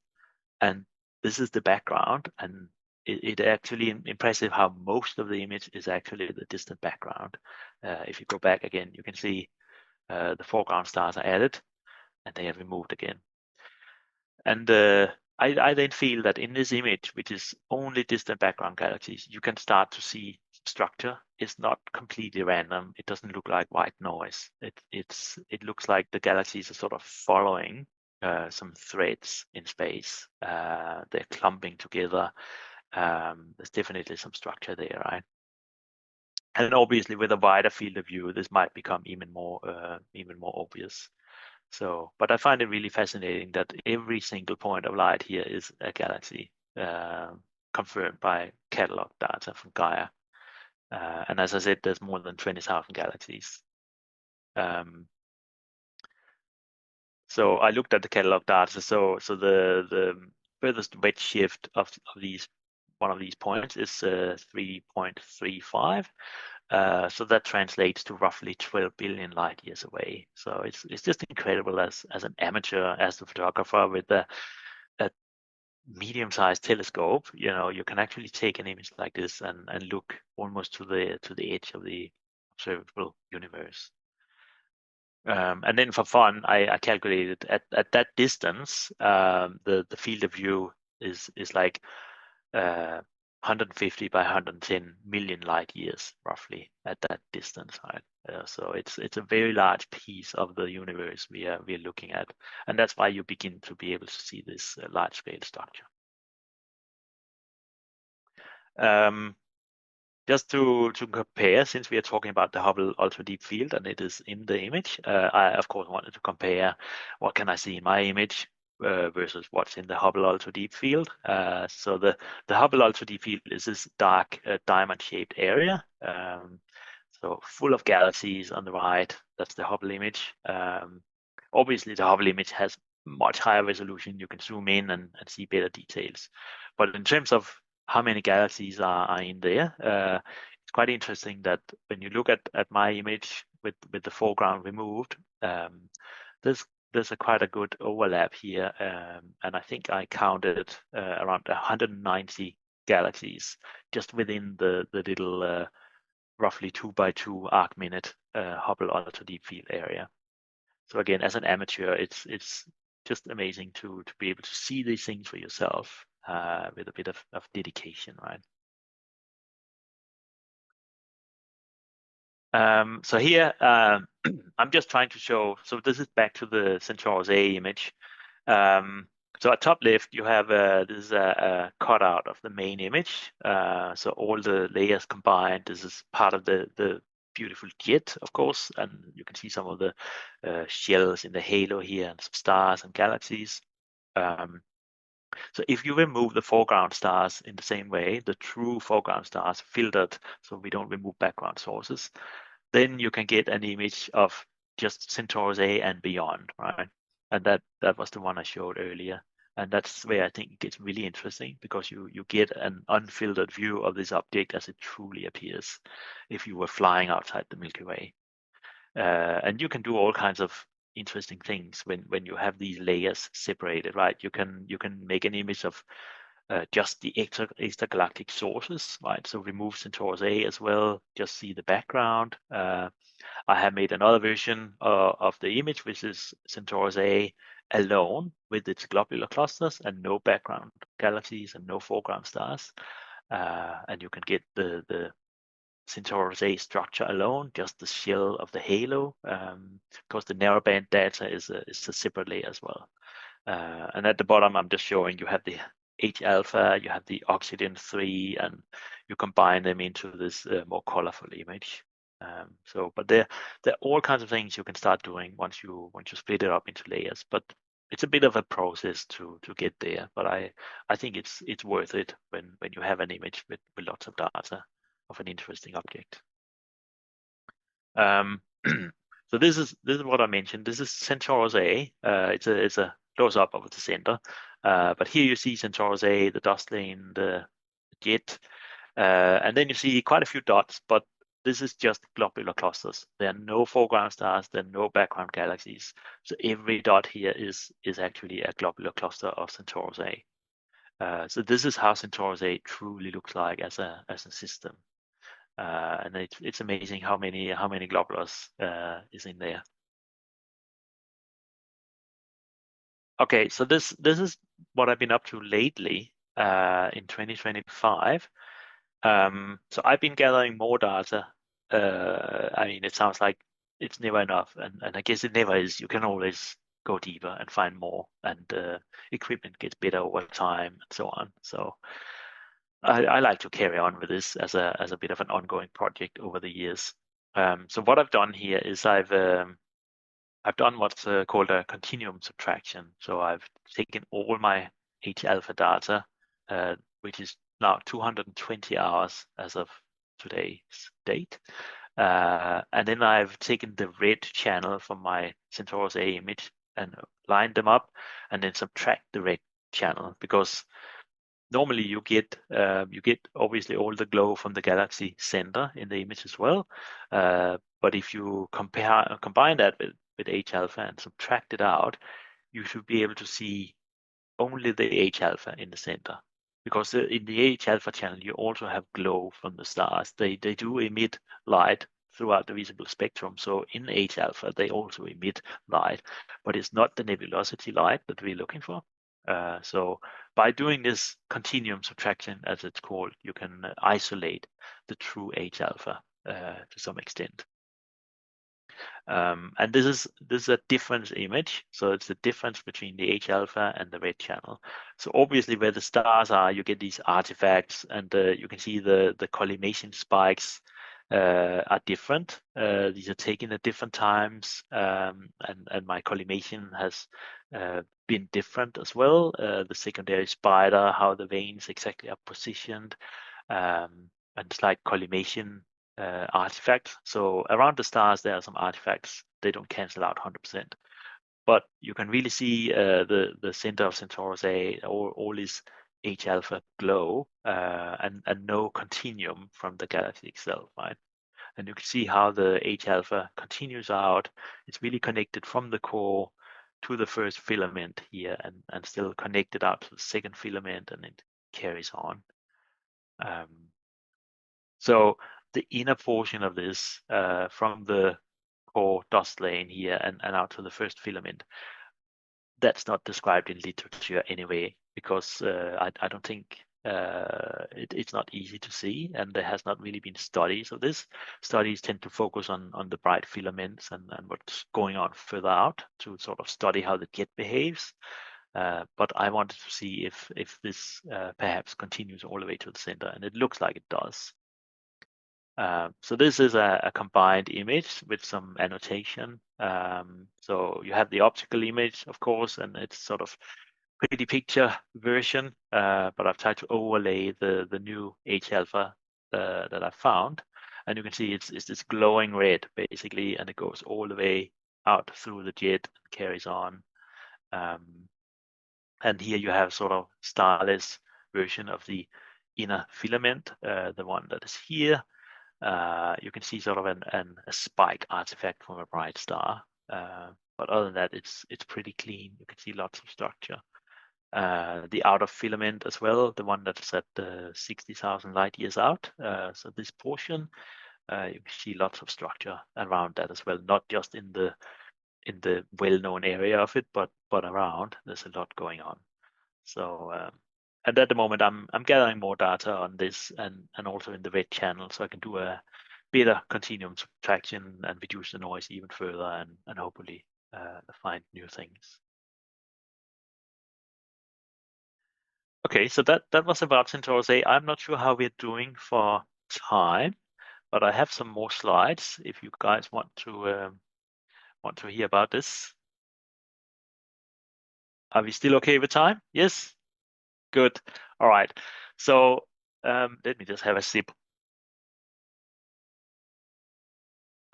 and this is the background, and it actually impressive how most of the image is actually the distant background. If you go back again, you can see the foreground stars are added, and they are removed again. And I then feel that in this image, which is only distant background galaxies, you can start to see structure. It's not completely random. It doesn't look like white noise. It looks like the galaxies are sort of following some threads in space. They're clumping together. There's definitely some structure there, right? And obviously, with a wider field of view, this might become even more obvious. So, but I find it really fascinating that every single point of light here is a galaxy, confirmed by catalog data from Gaia. And as I said, there's more than 20,000 galaxies. So I looked at the catalog data. So the furthest redshift of these, one of these points is 3.35. So that translates to roughly 12 billion light years away. So it's just incredible as an amateur astrophotographer with a medium-sized telescope. You know, you can actually take an image like this and look almost to the edge of the observable universe. And then for fun, I calculated at that distance, the field of view is like 150 by 110 million light years, roughly, at that distance, right? So it's a very large piece of the universe we are looking at, and that's why you begin to be able to see this large scale structure. Just to compare, since we are talking about the Hubble Ultra Deep Field and it is in the image, I of course wanted to compare what can I see in my image versus what's in the Hubble Ultra Deep Field. So the Hubble Ultra Deep Field is this dark diamond-shaped area, so full of galaxies on the right. That's the Hubble image. Obviously, the Hubble image has much higher resolution. You can zoom in and see better details. But in terms of how many galaxies are in there, it's quite interesting that when you look at my image with the foreground removed, there's quite a good overlap here, and I think I counted around 190 galaxies just within the little roughly 2x2 arc minute Hubble Ultra Deep Field area. So again, as an amateur, it's just amazing to be able to see these things for yourself with a bit of dedication, right? So here, I'm just trying to show, so this is back to the Centaurus A image. So at top left, you have this is a cutout of the main image. So all the layers combined, this is part of the beautiful jet, of course, and you can see some of the shells in the halo here and some stars and galaxies. So if you remove the foreground stars in the same way, the true foreground stars filtered, so we don't remove background sources, then you can get an image of just Centaurus A and beyond, right? And that was the one I showed earlier. And that's where I think it gets really interesting, because you get an unfiltered view of this object as it truly appears if you were flying outside the Milky Way. And you can do all kinds of interesting things when you have these layers separated, right? You can make an image of just the extragalactic sources, right? So remove Centaurus A as well, just see the background. I have made another version of the image, which is Centaurus A alone with its globular clusters and no background galaxies and no foreground stars. And you can get the Centaurus A structure alone, just the shell of the halo, because the narrowband data is a separate layer as well. And at the bottom, I'm just showing you have the H alpha, you have the oxygen 3, and you combine them into this more colorful image. But there are all kinds of things you can start doing once you split it up into layers. But it's a bit of a process to get there. But I think it's worth it when you have an image with lots of data of an interesting object. So this is what I mentioned. This is Centaurus A. It's a close up of the center. But here you see Centaurus A, the dust lane, the jet, and then you see quite a few dots. But this is just globular clusters. There are no foreground stars. There are no background galaxies. So every dot here is actually a globular cluster of Centaurus A. So this is how Centaurus A truly looks like as a system. And it's amazing how many globulars is in there. Okay, so this is what I've been up to lately in 2025. So I've been gathering more data. I mean, it sounds like it's never enough, and I guess it never is. You can always go deeper and find more, and equipment gets better over time and so on. So I like to carry on with this as a bit of an ongoing project over the years. So what I've done here is I've done what's called a continuum subtraction. So I've taken all my H alpha data, which is now 220 hours as of today's date. And then I've taken the red channel from my Centaurus A image and lined them up, and then subtract the red channel, because normally you get obviously all the glow from the galaxy center in the image as well. But if you combine that with H alpha and subtract it out, you should be able to see only the H alpha in the center, because in the H alpha channel you also have glow from the stars. They do emit light throughout the visible spectrum. So in H alpha they also emit light, but it's not the nebulosity light that we're looking for. So by doing this continuum subtraction, as it's called, you can isolate the true H alpha to some extent. And this is a difference image, so it's the difference between the H alpha and the red channel. So obviously where the stars are, you get these artifacts, and you can see the collimation spikes are different. These are taken at different times, and my collimation has been different as well. The secondary spider, how the veins exactly are positioned, and slight collimation artifacts. So around the stars, there are some artifacts. They don't cancel out 100%, but you can really see the center of Centaurus A, all is H alpha glow, and no continuum from the galaxy itself, right? And you can see how the H alpha continues out. It's really connected from the core to the first filament here, and still connected out to the second filament, and it carries on. So the inner portion of this, from the core dust lane here and out to the first filament, that's not described in literature anyway, because I don't think it's not easy to see, and there has not really been studies of this. Studies tend to focus on the bright filaments and what's going on further out, to sort of study how the jet behaves. But I wanted to see if this perhaps continues all the way to the center, and it looks like it does. So this is a combined image with some annotation. So you have the optical image, of course, and it's sort of pretty picture version, but I've tried to overlay the new H alpha that I found. And you can see it's this glowing red, basically, and it goes all the way out through the jet and carries on. And here you have sort of starless version of the inner filament, the one that is here. You can see sort of a spike artifact from a bright star, but other than that, it's pretty clean. You can see lots of structure. The outer filament as well, the one that's at 60,000 light years out. So this portion, you can see lots of structure around that as well, not just in the well-known area of it, but around. There's a lot going on. So and at the moment, I'm gathering more data on this, and also in the red channel, so I can do a better continuum subtraction and reduce the noise even further, and hopefully find new things. Okay, so that was about Centaurus A. I'm not sure how we're doing for time, but I have some more slides if you guys want to hear about this. Are we still okay with time? Yes? Good. All right. So let me just have a sip.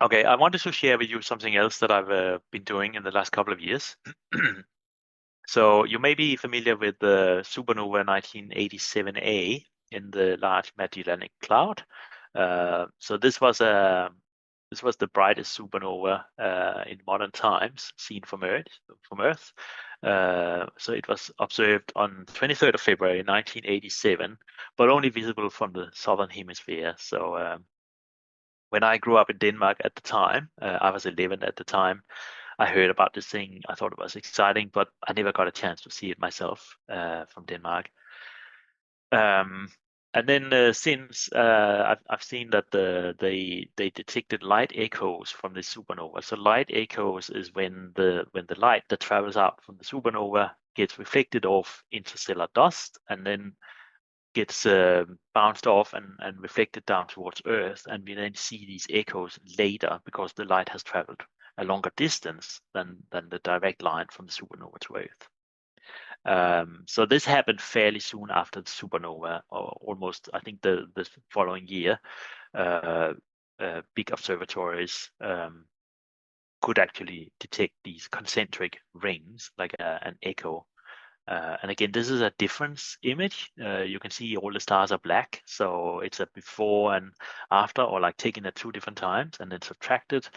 Okay, I wanted to share with you something else that I've been doing in the last couple of years. So you may be familiar with the supernova 1987A in the Large Magellanic Cloud. So this was the brightest supernova in modern times seen from Earth. So it was observed on 23rd of February 1987, but only visible from the southern hemisphere. So when I grew up in Denmark at the time, I was 11 at the time. I heard about this thing. I thought it was exciting, but I never got a chance to see it myself from Denmark. And then since I've seen that they detected light echoes from the supernova. So light echoes is when the light that travels out from the supernova gets reflected off interstellar dust and then gets bounced off and reflected down towards Earth, and we then see these echoes later because the light has traveled a longer distance than the direct line from the supernova to Earth. So this happened fairly soon after the supernova, or almost, I think, the following year. Big observatories could actually detect these concentric rings, like an echo. And again, this is a difference image. You can see all the stars are black, so it's a before and after, or like taken at two different times and then subtracted.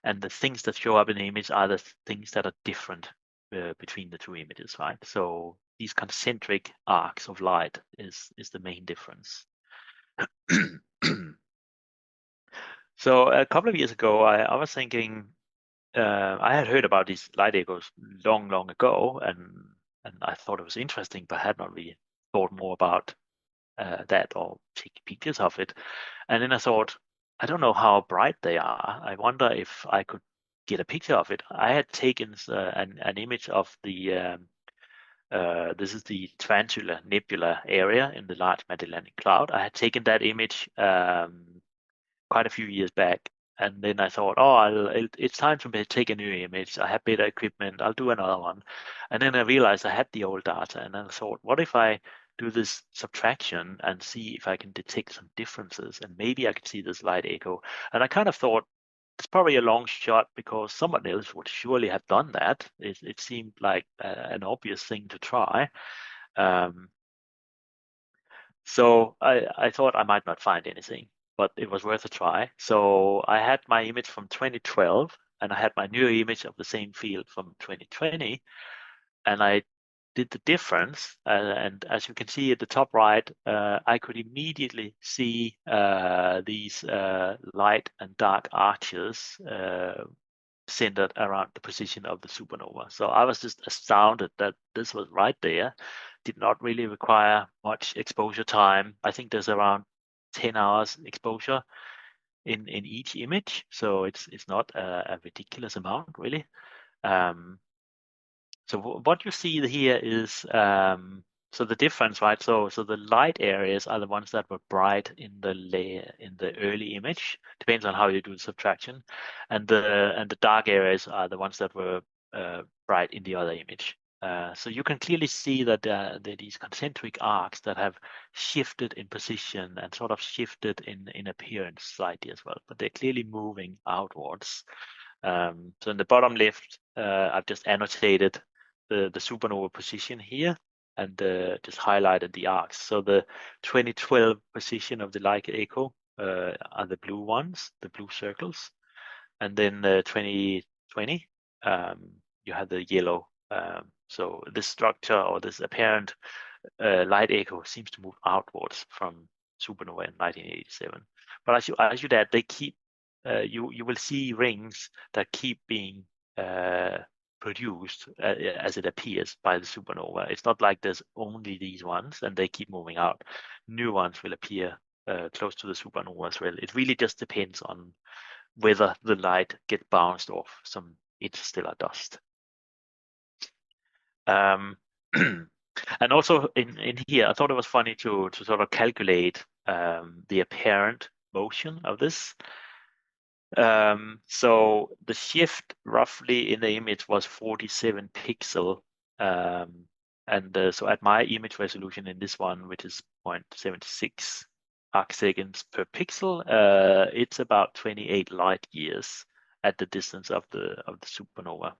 And the things that show up in the image are the things that are different between the two images, right? So these concentric arcs of light is the main difference. So a couple of years ago, I was thinking, I had heard about these light echoes long ago, and I thought it was interesting, but had not really thought more about that or taking pictures of it. And then I thought, I don't know how bright they are. I wonder if I could get a picture of it. I had taken an image of this is the Tarantula Nebula area in the Large Magellanic Cloud. I had taken that image quite a few years back. And then I thought, oh, it's time for me to take a new image. I have better equipment. I'll do another one. And then I realized I had the old data. And then I thought, what if I do this subtraction and see if I can detect some differences? And maybe I could see this light echo. And I kind of thought, it's probably a long shot because someone else would surely have done that. It seemed like an obvious thing to try. Um, so I thought I might not find anything, but it was worth a try. So I had my image from 2012 and I had my new image of the same field from 2020, and I did the difference. And as you can see at the top right, I could immediately see these light and dark arches centered around the position of the supernova. So I was just astounded that this was right there. Did not really require much exposure time. I think there's around 10 hours exposure in each image. So it's not a ridiculous amount, really. So what you see here is so the difference, right? So the light areas are the ones that were bright in the early image. Depends on how you do the subtraction, and the dark areas are the ones that were bright in the other image. So you can clearly see that there are these concentric arcs that have shifted in position and sort of shifted in appearance slightly as well, but they're clearly moving outwards. So in the bottom left, I've just annotated the supernova position here and just highlighted the arcs. So the 2012 position of the light echo are the blue ones, the blue circles, and then 2020 you have the yellow. So this structure or this apparent light echo seems to move outwards from supernova in 1987. But as you add, they keep you will see rings that keep being produced as it appears by the supernova. It's not like there's only these ones and they keep moving out. New ones will appear close to the supernova as well. It really just depends on whether the light gets bounced off some interstellar dust. And also in here, I thought it was funny to sort of calculate the apparent motion of this. So the shift roughly in the image was 47 pixel. And so at my image resolution in this one, which is 0.76 arc seconds per pixel, it's about 28 light years at the distance of the supernova.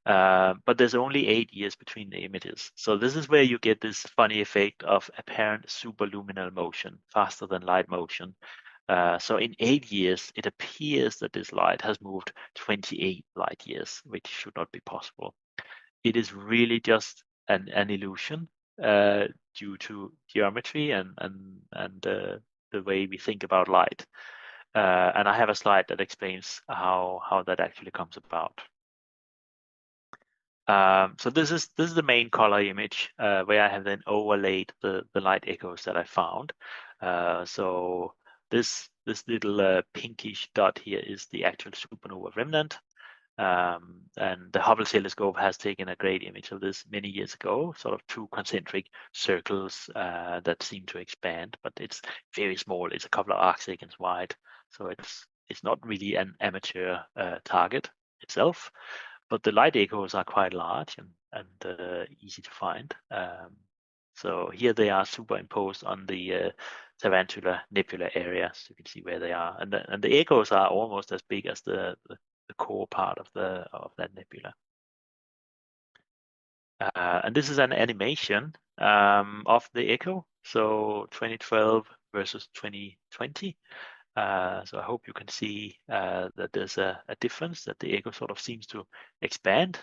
But there's only 8 years between the images. So this is where you get this funny effect of apparent superluminal motion, faster than light motion. So in 8 years, it appears that this light has moved 28 light years, which should not be possible. It is really just an illusion due to geometry and the way we think about light. And I have a slide that explains how that actually comes about. So this is the main color image where I have then overlaid the light echoes that I found. So this little pinkish dot here is the actual supernova remnant. And the Hubble telescope has taken a great image of this many years ago, sort of two concentric circles that seem to expand, but it's very small. It's a couple of arc seconds wide, so it's not really an amateur target itself. But the light echoes are quite large and easy to find. So here they are superimposed on the Tarantula Nebula area, so you can see where they are, and the echoes are almost as big as the core part of that nebula. And this is an animation of the echo, so 2012 versus 2020. So I hope you can see that there's a difference, that the echo sort of seems to expand.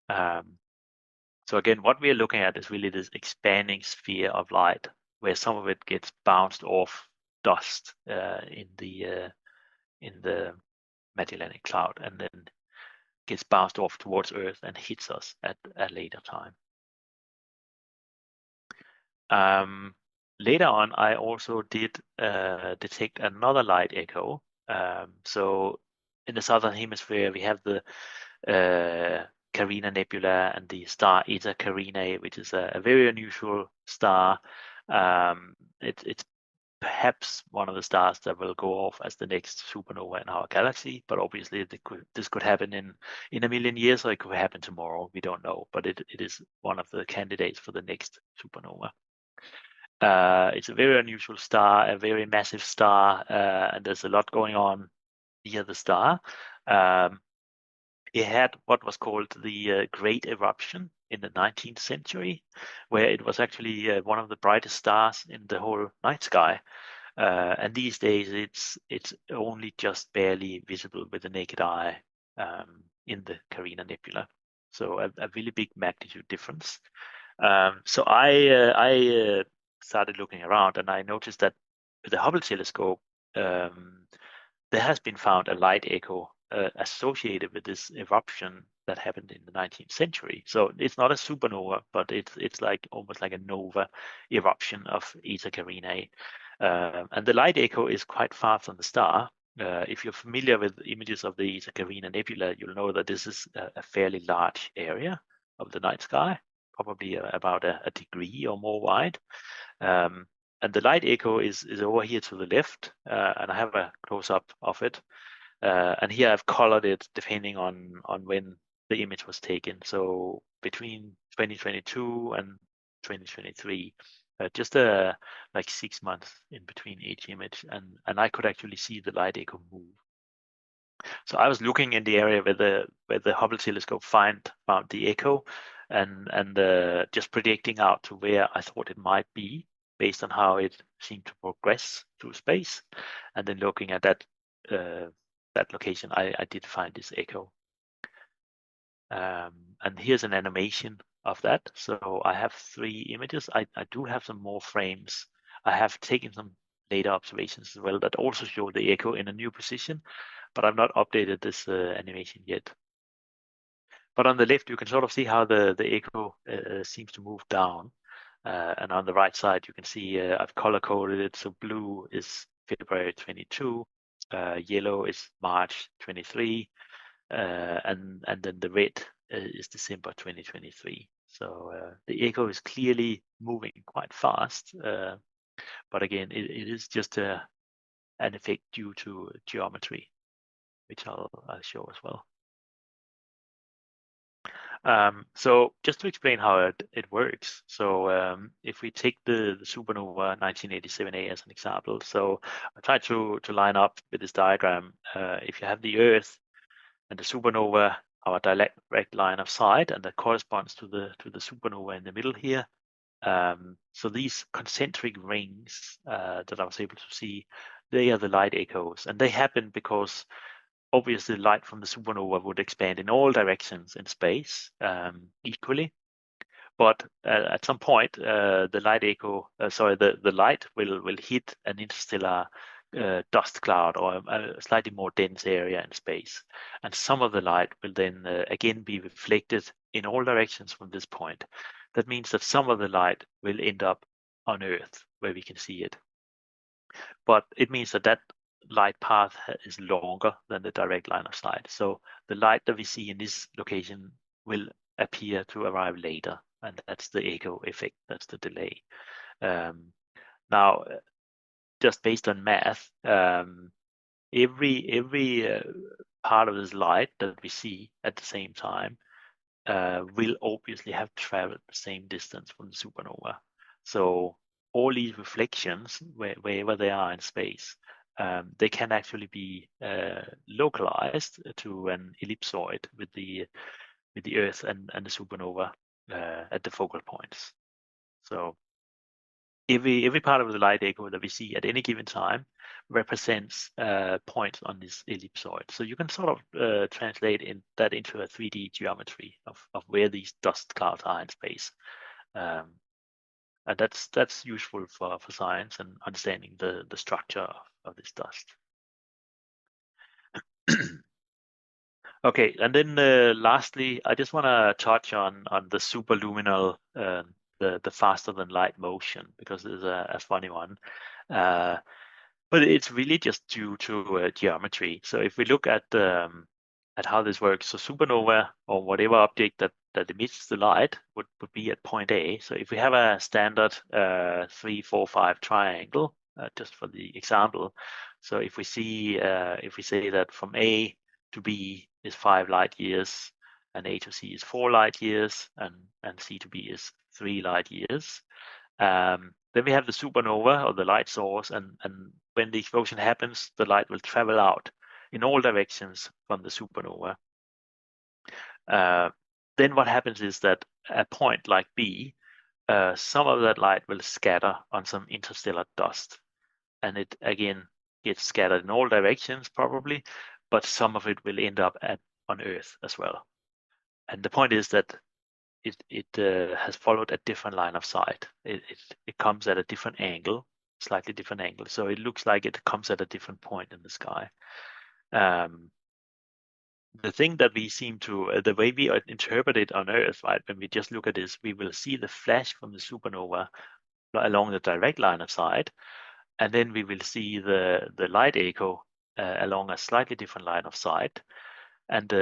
So again, what we are looking at is really this expanding sphere of light, where some of it gets bounced off dust in the Magellanic Cloud, and then gets bounced off towards Earth and hits us at a later time. Later on, I also did detect another light echo. So in the southern hemisphere, we have the Carina Nebula and the star Eta Carinae, which is a very unusual star. It's perhaps one of the stars that will go off as the next supernova in our galaxy, but obviously this could happen in a million years, or it could happen tomorrow. We don't know, but it is one of the candidates for the next supernova. It's a very unusual star, a very massive star, and there's a lot going on near the star. It had what was called the Great Eruption in the 19th century, where it was actually one of the brightest stars in the whole night sky. And these days, it's only just barely visible with the naked eye in the Carina Nebula. So a really big magnitude difference. So I started looking around, and I noticed that with the Hubble telescope, there has been found a light echo associated with this eruption that happened in the 19th century. So it's not a supernova, but it's like almost like a nova eruption of Eta Carinae. And the light echo is quite far from the star. If you're familiar with images of the Eta Carinae Nebula, you'll know that this is a fairly large area of the night sky, probably about a degree or more wide. And the light echo is over here to the left, and I have a close-up of it. And here I've colored it depending on when the image was taken. So between 2022 and 2023, just like 6 months in between each image, and I could actually see the light echo move. So I was looking in the area where the Hubble telescope found the echo, and just predicting out to where I thought it might be based on how it seemed to progress through space, and then looking at that location, I did find this echo. And here's an animation of that. So I have 3 images. I do have some more frames. I have taken some later observations as well that also show the echo in a new position, but I've not updated this animation yet. But on the left, you can sort of see how the echo seems to move down. And on the right side, you can see I've color coded it. So blue is February 22, yellow is March 23, and then the red is December 2023. So the echo is clearly moving quite fast, but again, it is just an effect due to geometry, which I'll show as well. So just to explain how it works. So if we take the supernova 1987A as an example, so I try to line up with this diagram. If you have the Earth and the supernova, our direct line of sight, and that corresponds to the supernova in the middle here. So these concentric rings that I was able to see, they are the light echoes, and they happen because obviously light from the supernova would expand in all directions in space equally. But at some point, the light echo, the light will hit an interstellar dust cloud or a slightly more dense area in space, and some of the light will then again be reflected in all directions from this point. That means that some of the light will end up on Earth where we can see it, but it means that light path is longer than the direct line of sight. So the light that we see in this location will appear to arrive later, and that's the echo effect. That's the delay. Now, just based on math, every part of this light that we see at the same time will obviously have traveled the same distance from the supernova. So all these reflections, wherever they are in space, they can actually be localized to an ellipsoid with the Earth and the supernova at the focal points. So every part of the light echo that we see at any given time represents points on this ellipsoid. So you can sort of translate that into a 3D geometry of where these dust clouds are in space. And that's useful for science and understanding the structure of this dust. Okay, and then lastly, I just want to touch on the superluminal, the faster than light motion, because it's a funny one. But it's really just due to geometry. So if we look at how this works, so supernova or whatever object that emits the light would be at point A. So if we have a standard 3, 4, 5 triangle, just for the example, so if we say that from A to B is 5 light years, and A to C is 4 light years, and C to B is 3 light years. Then we have the supernova or the light source, and when the explosion happens, the light will travel out in all directions from the supernova. Then what happens is that at a point like B, some of that light will scatter on some interstellar dust, and it again gets scattered in all directions probably, but some of it will end up on Earth as well. And the point is that it has followed a different line of sight. It comes at a different angle, slightly different angle. So it looks like it comes at a different point in the sky. The thing that we seem to, the way we interpret it on Earth, right, when we just look at this, we will see the flash from the supernova along the direct line of sight, and then we will see the light echo along a slightly different line of sight. And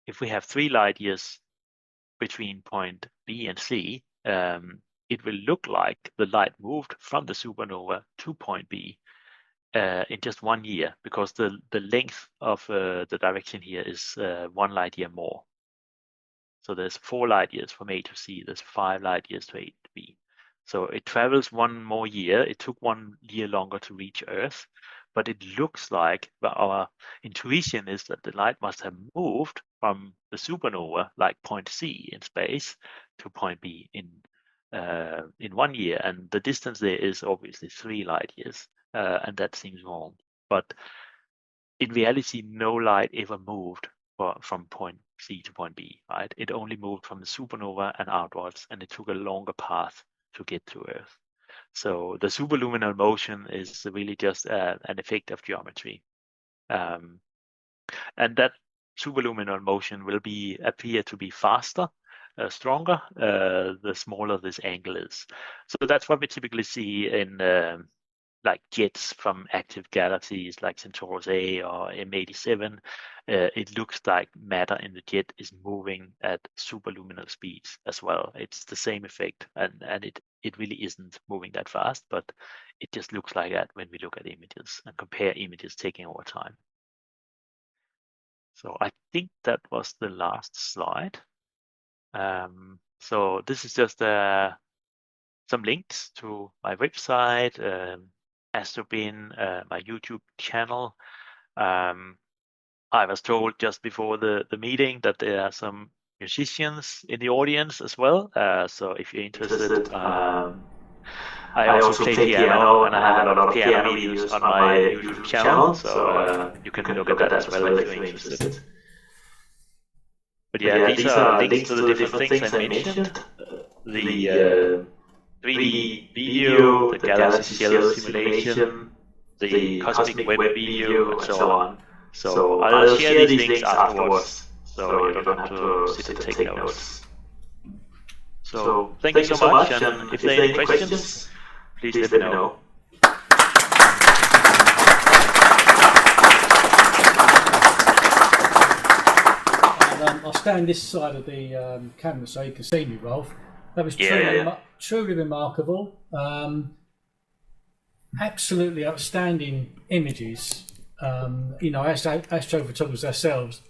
if we have 3 light years between point B and C, it will look like the light moved from the supernova to point B in just 1 year, because the length of the direction here is 1 light year more. So there's 4 light years from A to C, there's 5 light years to A to B. So it travels 1 more year. It took 1 year longer to reach Earth, but it looks like our intuition is that the light must have moved from the supernova, like point C in space, to point B in 1 year, and the distance there is obviously 3 light years, and that seems wrong. But in reality, no light ever moved from point C to point B, right? It only moved from the supernova and outwards, and it took a longer path to get to Earth. So the superluminal motion is really just an effect of geometry. And that superluminal motion will appear to be faster, stronger, the smaller this angle is. So that's what we typically see in like jets from active galaxies like Centaurus A or M87, it looks like matter in the jet is moving at superluminal speeds as well. It's the same effect, and it really isn't moving that fast, but it just looks like that when we look at images and compare images taken over time. So I think that was the last slide. So this is just some links to my website, Astrobin, my YouTube channel. I was told just before the meeting that there are some musicians in the audience as well. So if you're interested, I also play piano, and I have a lot of piano videos on my YouTube channel. So you can look at that as well if you're interested. But yeah, these are links to the different things I mentioned. The 3D video, the galaxy shell simulation, the cosmic web video, and so on. So I'll share these links afterwards, so you don't have to sit and take notes. So thank you so much, and if there are any questions, please let me know. I'll stand this side of the camera so you can see me, Rolf. That was truly remarkable. Absolutely outstanding images. As astrophotographers ourselves,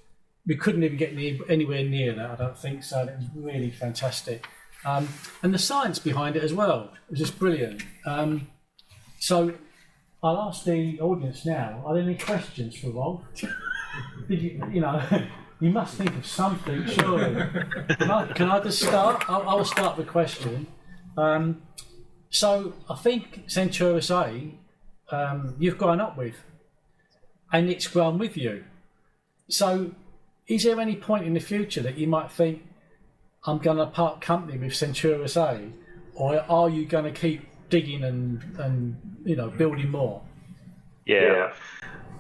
we couldn't even get anywhere near that, I don't think so. It was really fantastic. And the science behind it as well was just brilliant. So I'll ask the audience now, are there any questions for Rolf? Did you must think of something, surely. Can I just start? I'll start the question. So I think Centaurus A, you've grown up with, and it's grown with you. So is there any point in the future that you might think, I'm going to part company with Centaurus A, or are you going to keep digging and building more? Yeah.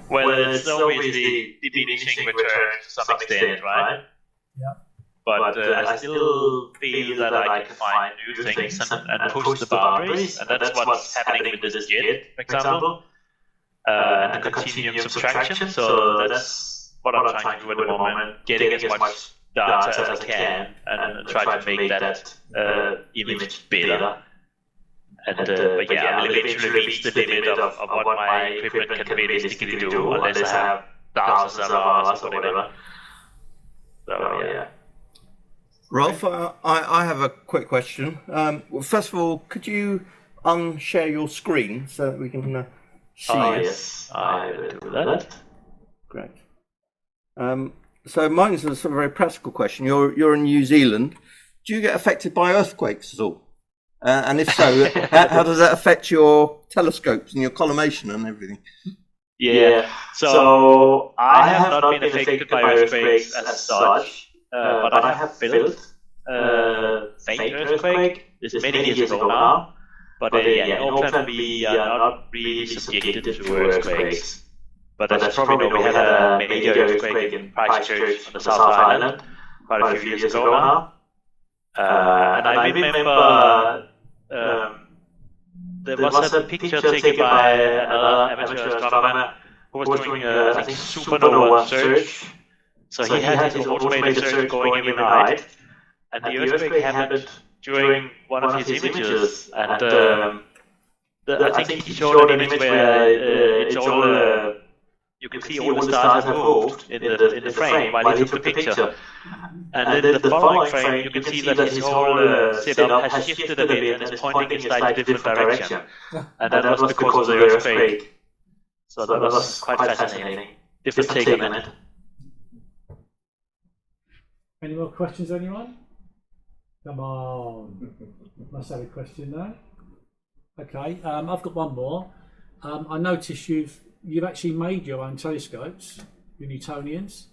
Well, it's always the diminishing return to some extent, right? Yeah. But I still feel that I can find new things and push the boundaries, and that's what's happening with this jet, for example, and the continuum subtraction. So that's what I'm trying to do at the moment, getting as much data as I can and try to make that image better. And but yeah, I will eventually reach the limit of what my equipment can realistically do, unless I have thousands of hours or whatever. So yeah. Rolf, I have a quick question. Well, first of all, could you unshare your screen so that we can see it? Yes, I will do that. Great. So mine is a sort of very practical question. You're in New Zealand. Do you get affected by earthquakes at all? And if so, how does that affect your telescopes and your collimation and everything? Yeah, so I have not been affected by earthquakes as such, but I have felt a faint earthquake. This is many years ago now. But in Auckland we are not really subjected to earthquakes. But as you probably know, we had a major earthquake in Christchurch on the South Island quite a few years ago now. And I remember there was a picture taken by another amateur astronomer who was doing I think supernova search. So he had his automated search going every night, and the earthquake happened during one of his images. And I think he showed an image where it's all you can see all the stars have moved in the frame while he took the picture. And then the following frame, you can see that his whole setup has shifted a bit and is pointing in a slightly different direction. And that was because of the earthquake. So that was quite fascinating. Different take on it. Any more questions, anyone? Come on. Must have a question now. Okay, I've got one more. I noticed you've actually made your own telescopes, your Newtonians.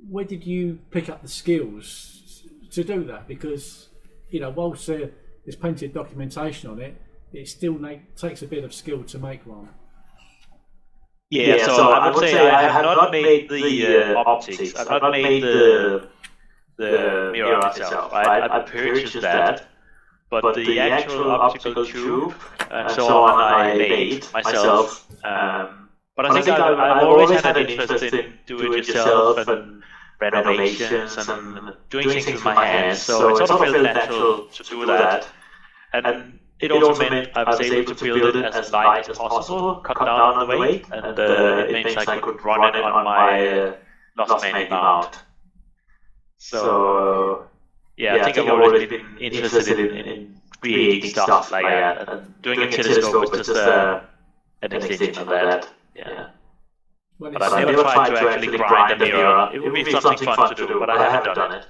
Where did you pick up the skills to do that? Because, whilst there's plenty of documentation on it, it still takes a bit of skill to make one. Yeah, so I would say I have not made the optics. I've not made the mirror itself. I purchased that. but the actual optical tube and so on I made myself. But I think I've always had an interest in do-it-yourself and renovations and doing things with my hands. So it sort of felt natural to do that. And it also meant I was able to build it as light as possible, cut down on the weight, and it means I could run it on my Losmandy mount. So yeah, I think I've always been interested in creating stuff like that. And doing a telescope is just an extension of that. Yeah. Well, But I've never tried to actually grind a mirror. It would be something fun to do, but I haven't done it.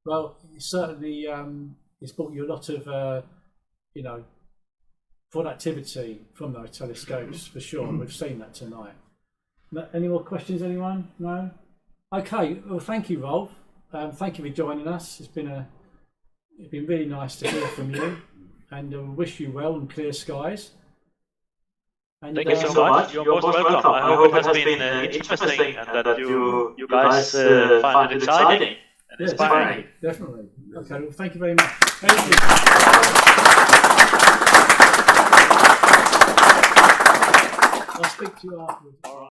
Well, certainly it's brought you a lot of, productivity from those telescopes for sure. We've seen that tonight. Any more questions, anyone? No? Okay, well, thank you, Rolf. Thank you for joining us. It's been really nice to hear from you, and we wish you well and clear skies. And, Thank you so much. You're most welcome. I hope it has been interesting and that you guys find it exciting and inspiring. Definitely. Okay, well, thank you very much. Thank you. I'll speak to you afterwards.